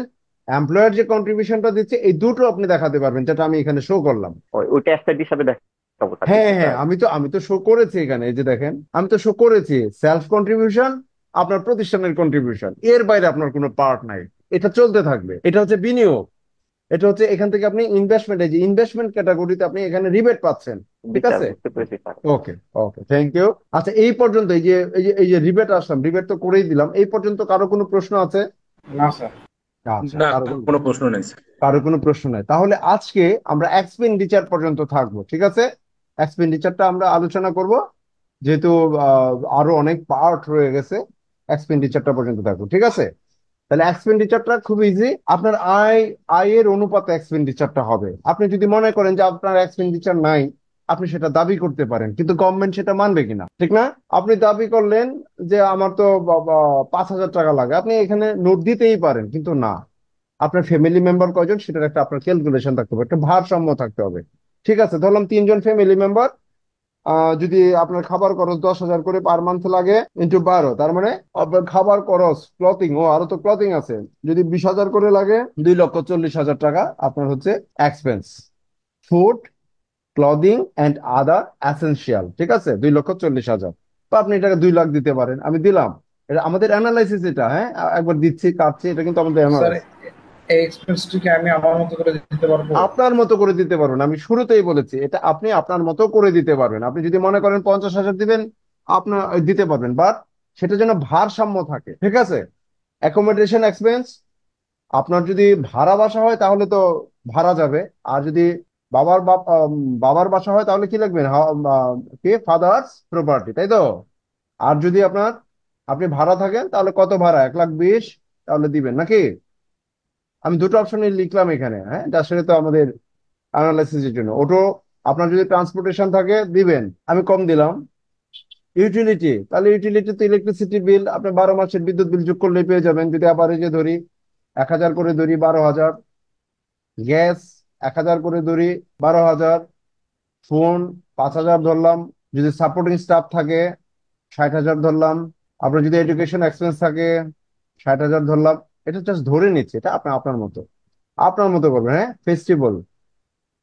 এমপ্লয়ার যে কন্ট্রিবিউশনটা দিচ্ছে, এই দুটো আপনি দেখাতে পারবেন, যেটা আমি এখানে শো করলাম। ওইটা অ্যাসেট হিসাবে দেখাবো স্যার, হ্যাঁ কিন্তু হ্যাঁ, স্যার। আমি তো শো করেছি এখানে, এই যে দেখেন আমি তো শো করেছি সেলফ কন্ট্রিবিউশন, আপনার প্রতিষ্ঠানের কন্ট্রিবিউশন, এর বাইরে আপনার কোনো পার্ট নাই। এটা চলতে থাকবে, এটা হচ্ছে বিনিয়োগ, এটা হচ্ছে এখান থেকে আপনি ইনভেস্টমেন্ট, এই যে ইনভেস্টমেন্ট ক্যাটাগরিতে আপনি এখানে রিবেট পাচ্ছেন। জি ঠিক স্যার, আছে, বুঝতে পেরেছি sir. Okay okay, thank you. আচ্ছা, এই পর্যন্ত এই যে রিবেট আসলাম, রিবেট তো করেই দিলাম, এই পর্যন্ত কারো কোনো প্রশ্ন আছে? না স্যার। আচ্ছা, না, কারো কোনো, কোনো প্রশ্ন নেই স্যার। কারো কোনো প্রশ্ন নাই, তাহলে আজকে আমরা এক্সপেন্ডিচার পর্যন্ত থাকবো, ঠিক আছে। এক্সপেন্ডিচারটা আমরা আলোচনা করব, যেহেতু আরো অনেক পার্ট রয়ে গেছে, এক্সপেন্ডিচারটা পর্যন্ত থাকবো, ঠিক আছে। তাহলে এক্সপেন্ডিচারটা খুব ইজি, আপনার আয়ের অনুপাতে এক্সপেন্ডিচারটা হবে। আপনি যদি মনে করেন যে আপনার এক্সপেন্ডিচার নাই, আপনি সেটা দাবি করতে পারেন, কিন্তু গভর্নমেন্ট সেটা মানবে কিনা, ঠিক না? আপনি দাবি করলেন যে আমার তো 5,000 টাকা লাগে, আপনি এখানে নোট দিতেই পারেন, কিন্তু না, আপনার ফ্যামিলি মেম্বার কয়জন সেটার একটা আপনার ক্যালকুলেশন থাকতে হবে, একটা ভারসাম্য থাকতে হবে। ঠিক আছে, ধরলাম 3 জন ফ্যামিলি মেম্বার, যদি আপনার খাবার খরচ 10,000 করে পার মান্থ লাগে ইন্টু 12, তার মানে আপনার খাবার খরচ, ক্লথিং, ও আরো তো ক্লথিং আছে, যদি 20,000 করে লাগে, 2,40,000 টাকা আপনার হচ্ছে expense, food, clothing and other essential, ঠিক আছে, 2,40,000। তো আপনি এটাকে 2 লাখ দিতে পারেন, আমি দিলাম। এটা আমাদের অ্যানালাইসিস, এটা হ্যাঁ একবার দিচ্ছি কাটছি, এটা কিন্তু আমাদের স্যার, অ্যানালাইসিস। এই এক্সপেন্সটিকে আমি আমার মতো করে দিতে পারবো? আপনার মতো করে দিতে পারবেন, আমি শুরুতেই বলেছি এটা আপনি আপনার মতো করে দিতে পারবেন। আপনি যদি মনে করেন 50,000 দিবেন, আপনার দিতে পারবেন, বাট সেটা যেন ভারসাম্য থাকে, ঠিক আছে। অ্যাকোমোডেশন এক্সপেন্স, আপনার যদি ভাড়া বাসা হয় তাহলে তো ভাড়া যাবে, আর যদি বাবার বাসা হয় তাহলে কি লিখবেন, কি, ফাদার্স প্রপার্টি, তাই তো। আর যদি আপনি ভাড়া থাকেন তাহলে কত ভাড়া, 1,20,000, তাহলে দিবেন নাকি। আমি দুটো অপশনই লিখলাম এখানে, হ্যাঁ, যার সাথে তো আমাদের অ্যানালাইসিসের জন্য ওটো। আপনার যদি ট্রান্সপোর্টেশন থাকে দিবেন, আমি কম দিলাম। ইউটিলিটি, তাহলে ইউটিলিটি তো ইলেকট্রিসিটি বিল, আপনি 12 মাসের বিদ্যুৎ বিল যোগ করলে পেয়ে যাবেন, যদি অ্যাভারেজে ধরি 1,000 করে ধরি 12,000, গ্যাস 1,000 করে ধরি 12,000, ফোন 5,000 ধরলাম, যদি সাপোর্টিং স্টাফ থাকে 60,000 ধরলাম, আপনার যদি এডুকেশন এক্সপেন্স থাকে 60,000 ধরলাম। এটা জাস্ট ধরে নিচ্ছে, এটা আপনার আপনার মতো, আপনার মতো করবেন। হ্যাঁ,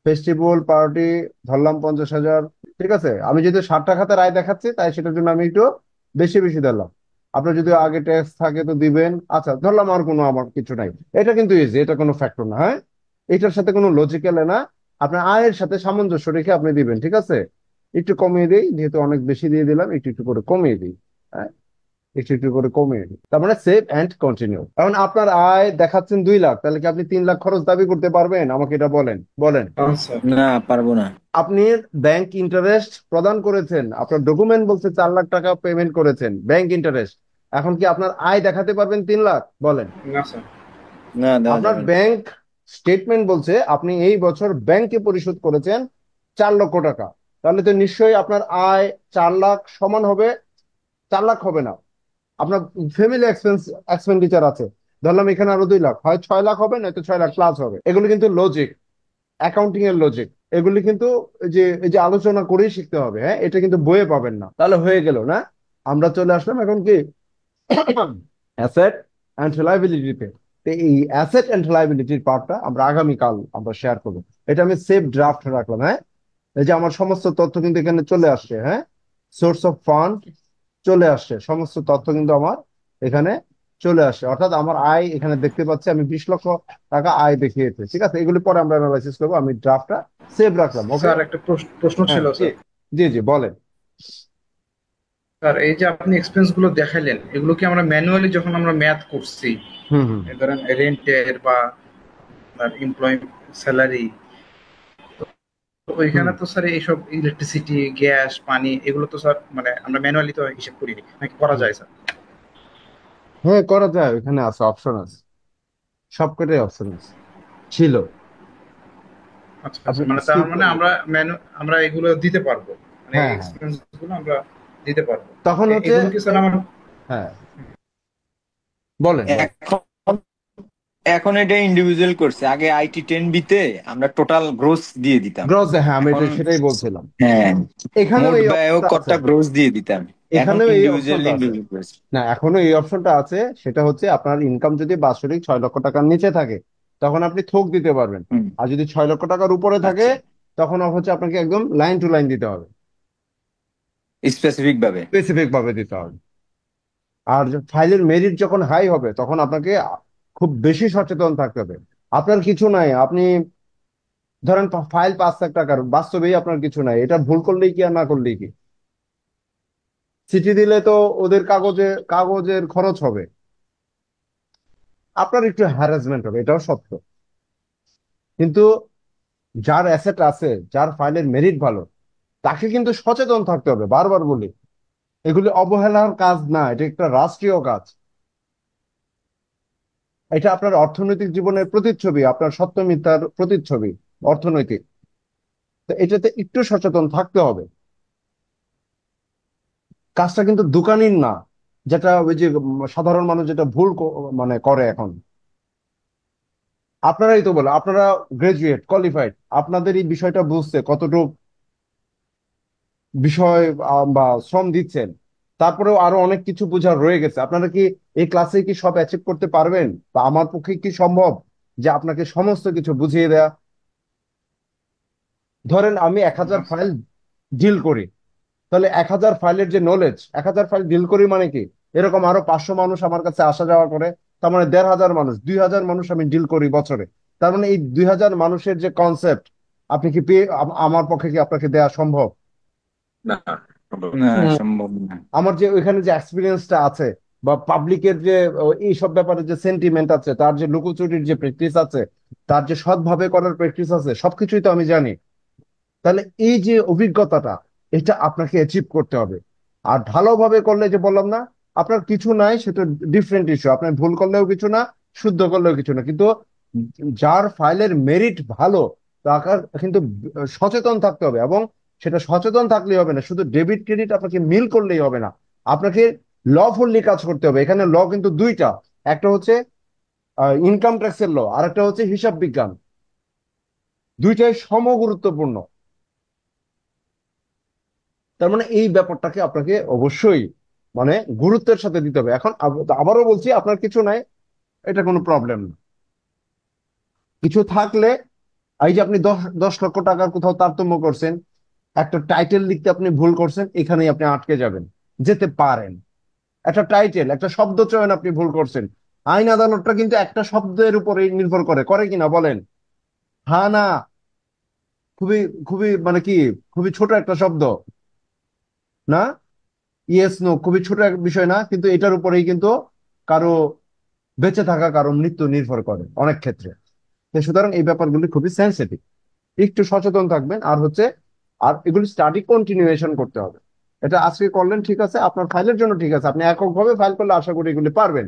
ফেস্টিভ্যাল পার্টি ধরলাম 50,000, ঠিক আছে। আমি যদি 60 টাকাতে রায় দেখাচ্ছি, তাই সেটার জন্য আমি একটু বেশি বেশি ধরলাম। আপনার যদি আগে ট্যাক্স থাকে তো দিবেন, আচ্ছা ধরলাম, আর কোনো আমার কিছু নাই। এটা কিন্তু ইজি, এটা কোনো ফ্যাক্টর না, হ্যাঁ, এটার সাথে কোনো লজিক্যাল না, আপনার আয়ের সাথে সামঞ্জস্য রেখে আপনি দিবেন, ঠিক আছে। একটু কমিয়ে দিই, যেহেতু অনেক বেশি দিয়ে দিলাম, একটু একটু করে কমিয়ে দিই, হ্যাঁ, একটু একটু করে কমিয়ে দিই, তার মানে সেভ অ্যান্ড কন্টিনিউ। এখন আপনার আয় দেখাচ্ছেন 2 লাখ, তাহলে কি আপনি 3 লাখ খরচ দাবি করতে পারবেন? আমাকে এটা বলেন বলেন। না স্যার। না, পারবো না। আপনি ব্যাংক ইন্টারেস্ট প্রদান করেছেন, আপনার ডকুমেন্ট বলছে 4 লাখ টাকা পেমেন্ট করেছেন ব্যাংক ইন্টারেস্ট, এখন কি আপনার আয় দেখাতে পারবেন 3 লাখ? বলেন। না স্যার। না, দেওয়া আপনার যাবে না। ব্যাংক স্টেটমেন্ট বলছে আপনি এই বছর ব্যাংকে পরিশোধ করেছেন 4 লক্ষ টাকা, তাহলে তো নিশ্চয়ই আপনার আয় 4 লাখ সমান হবে, 4 লাখ হবে না, আপনার ফ্যামিলি এক্সপেন্ডিচার আছে, ধরলাম এখানে আরো 2 লাখ, হয় 6 লাখ হবে, নয়তো 6 লাখ প্লাস হবে। এগুলো কিন্তু লজিক, অ্যাকাউন্টিং এর লজিক, এগুলি কিন্তু এই যে আলোচনা করেই শিখতে হবে, হ্যাঁ, এটা কিন্তু বইয়ে পাবেন না। তাহলে হয়ে গেল না, আমরা চলে আসলাম এখন কি অ্যাসেট অ্যান্ড লাইবিলিটিতে। তো এই অ্যাসেট অ্যান্ড লাইবিলিটির পার্টটা আমরা আগামীকাল আমরা শেয়ার করবো। এটা আমি সেভ ড্রাফট রাখলাম, হ্যাঁ, এই যে আমার সমস্ত তথ্য কিন্তু এখানে চলে আসছে, হ্যাঁ, সোর্স অফ ফান্ড, চলে আসছে, সমস্ত তথ্য কিন্তু আমার এখানে চলে আসছে, অর্থাৎ আমার আয় এখানে দেখতে পাচ্ছি, আমি 20 লক্ষ টাকা আয় দেখিয়েছে। ঠিক আছে, এগুলি পরে আমরা অ্যানালাইসিস করবো। আমি ড্রাফটটা সেভ রাখলাম। ওকে। স্যার একটা প্রশ্ন হ্যাঁ, ছিল জি স্যার। জি জি বলেন। স্যার এই যে আপনি এক্সপেন্স গুলো দেখাইলেন, এগুলো কি আমরা ম্যানুয়ালি যখন আমরা ম্যাথ করছি, হুম হুম এই ধরেন রেন্টের বা এমপ্লয় স্যালারি, তো হুম। ওইখানে তো স্যার এইসব ইলেকট্রিসিটি, গ্যাস, পানি, এগুলো তো স্যার মানে আমরা ম্যানুয়ালি তো হিসেব করিনি, নাকি করা হুম। যায় স্যার? হ্যাঁ, করা যায়, এখানে আছে, অপশন আছে, সবকটাই অপশন আছে, ছিল। আচ্ছা আচ্ছা, আপনি মানে তার স্কিপ মানে করবেন। আমরা এগুলো দিতে পারবো, মানে এই হ্যাঁ হ্যাঁ, এক্সপেন্স গুলো আমরা দিতে পারবো। তখন হচ্ছে এগুলো কি স্যার আমার হ্যাঁ, বলেন বলেন। এখন এখন এটা ইন্ডিভিজুয়াল করছে, আগে IT10B-তে আমরা টোটাল গ্রোস দিয়ে দিতাম। গ্রস, হ্যাঁ আমি এখন সেটাই বলছিলাম, হ্যাঁ, এখানেও মোট এই ব্যয় ও অপশনটা আছে, কর্তা গ্রোস দিয়ে দিতাম। এখন এখানেও এই ইন্ডিভিজুয়ালি অপশনটা আছে। ইন্ডিভিজুয়াল করছে। না, এখনো এই অপশনটা আছে, সেটা হচ্ছে আপনার ইনকাম যদি বাৎসরিক 6 লক্ষ টাকার নিচে থাকে তখন আপনি থোক দিতে পারবেন, হুম, আর যদি 6 লক্ষ টাকার উপরে থাকে আচ্ছা, তখন হচ্ছে আপনাকে একদম লাইন টু লাইন দিতে হবে, স্পেসিফিক ভাবে। স্পেসিফিক ভাবে দিতে হবে। আর ফাইলের মেরিট যখন হাই হবে তখন আপনাকে খুব বেশি সচেতন থাকতে হবে। আপনার কিছু নাই, আপনি ধরেন ফাইল 5 লাখ টাকার, বাস্তবেই আপনার কিছু নাই, এটা ভুল করলেই কি আর না করলেই কি, চিঠি দিলে তো ওদের কাগজের খরচ হবে, আপনার একটু হ্যারাসমেন্ট হবে, এটাও সত্য। কিন্তু যার অ্যাসেট আছে, যার ফাইলের মেরিট ভালো, তাকে কিন্তু সচেতন থাকতে হবে, বারবার বলি, এগুলি অবহেলার কাজ না, এটা একটা রাষ্ট্রীয় কাজ, এটা আপনার অর্থনৈতিক জীবনের প্রতিচ্ছবি, আপনার সত্য মিথ্যার প্রতিচ্ছবি, অর্থনৈতিক। তো এটাতে একটু সচেতন থাকতে হবে। কাজটা কিন্তু দোকানির না, যেটা ওই যে সাধারণ মানুষ যেটা ভুল মানে করে এখন। আপনারাই তো বলে, আপনারা গ্রাজুয়েট, কোয়ালিফাইড, আপনাদের এই বিষয়টা বুঝতে কতটুকু বিষয় বা শ্রম দিচ্ছেন, তারপরেও আরো অনেক কিছু বোঝার রয়ে গেছে। আপনারা কি এই ক্লাসে কি সব অ্যাচিভ করতে পারবেন, বা আমার পক্ষে কি সম্ভব যে আপনাকে সমস্ত কিছু বুঝিয়ে দেয়া? ধরেন আমি 1000 ফাইল ডিল করি, তাহলে 1000 ফাইলের যে নলেজ, 1000 ফাইল ডিল করি মানে কি, এরকম আরো 500 মানুষ আমার কাছে আসা যাওয়া করে, তার মানে 1500 মানুষ, 2000 মানুষ আমি ডিল করি বছরে। তার মানে এই 2000 মানুষের যে কনসেপ্ট, আপনি কি পেয়ে আমার পক্ষে কি আপনাকে দেওয়া সম্ভব? না, সম্ভব না। না, হুম। সম্ভব না। আমার যে ওইখানে যে এক্সপিরিয়েন্সটা আছে, বা পাবলিকের যে এইসব ব্যাপারে যে সেন্টিমেন্ট আছে, তার যে লুকোচুরির যে প্র্যাকটিস আছে, তার যে সৎভাবে করার প্র্যাকটিস আছে, সবকিছুই তো আমি জানি। তাহলে এই যে অভিজ্ঞতাটা, এটা আপনাকে অ্যাচিভ করতে হবে। আর ভালোভাবে করলে, যে বললাম না, আপনার কিছু নাই, সেটা ডিফারেন্ট ইস্যু, আপনার ভুল করলেও কিছু না, শুদ্ধ করলেও কিছু না, কিন্তু যার ফাইলের মেরিট ভালো, তাকে কিন্তু সচেতন থাকতে হবে। এবং সেটা সচেতন থাকলেই হবে না, শুধু ডেবিট ক্রেডিট আপনাকে মিল করলেই হবে না, আপনাকে লফুল্লি কাজ করতে হবে। এখানে ল কিন্তু দুইটা, একটা হচ্ছে ইনকাম ট্যাক্সের ল, আর একটা হচ্ছে হিসাব বিজ্ঞান, দুইটাই সমগুরুত্বপূর্ণ। তার মানে এই ব্যাপারটাকে আপনাকে অবশ্যই মানে গুরুত্বের সাথে দিতে হবে। এখন আবারও বলছি, আপনার কিছু নাই, এটা কোনো প্রবলেম না। কিছু থাকলে, এই যে আপনি 10 10 লক্ষ টাকার কোথাও তারতম্য করছেন, একটা টাইটেল লিখতে আপনি ভুল করছেন, এখানেই আপনি আটকে যাবেন, যেতে পারেন। একটা টাইটেল, একটা শব্দ চয়ন আপনি ভুল করছেন, আইন আদালতটা কিন্তু একটা শব্দের উপরে নির্ভর করে, করে কিনা বলেন? হ্যাঁ না, খুবই খুবই মানে কি, খুবই ছোট একটা শব্দ না, ইয়েস নো খুবই ছোট এক বিষয় না, কিন্তু এটার উপরেই কিন্তু কারো বেঁচে থাকা, কারো মৃত্যু নির্ভর করে অনেক ক্ষেত্রে। তো সুতরাং এই ব্যাপারগুলি খুবই সেন্সিটিভ, একটু সচেতন থাকবেন। আর হচ্ছে, আর এগুলি স্টাডি কন্টিনিউয়েশন করতে হবে। এটা আজকে করলেন ঠিক আছে, আপনার ফাইলের জন্য ঠিক আছে, আপনি এককভাবে ফাইল করলে আশা করি এগুলি পারবেন,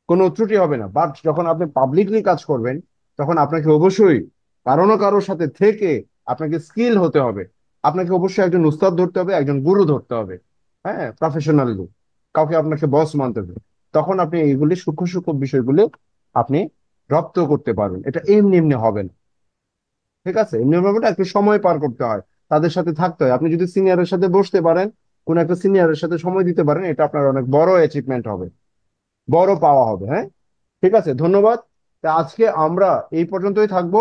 কোনো ত্রুটি হবে না। বাট যখন আপনি পাবলিকলি কাজ করবেন, তখন আপনাকে অবশ্যই কারো না কারোর সাথে থেকে আপনাকে স্কিল হতে হবে, আপনাকে অবশ্যই একজন উস্তাদ ধরতে হবে, একজন গুরু ধরতে হবে, হ্যাঁ, প্রফেশনালি কাউকে আপনাকে বস মানতে হবে। তখন আপনি এইগুলি সূক্ষ্ম সূক্ষ্ম বিষয়গুলো আপনি রপ্ত করতে পারবেন। এটা এমনি এমনি হবে না, ঠিক আছে? এমনি ভাবে না, একটু সময় পার করতে হয়, তাদের সাথে থাকতে হয়। আপনি যদি সিনিয়রের সাথে বসতে পারেন, কোন একটা সিনিয়রের সাথে সময় দিতে পারেন, এটা আপনার অনেক বড় অ্যাচিভমেন্ট হবে, বড় পাওয়া হবে। হ্যাঁ, ঠিক আছে, ধন্যবাদ। তা আজকে আমরা এই পর্যন্তই থাকবো।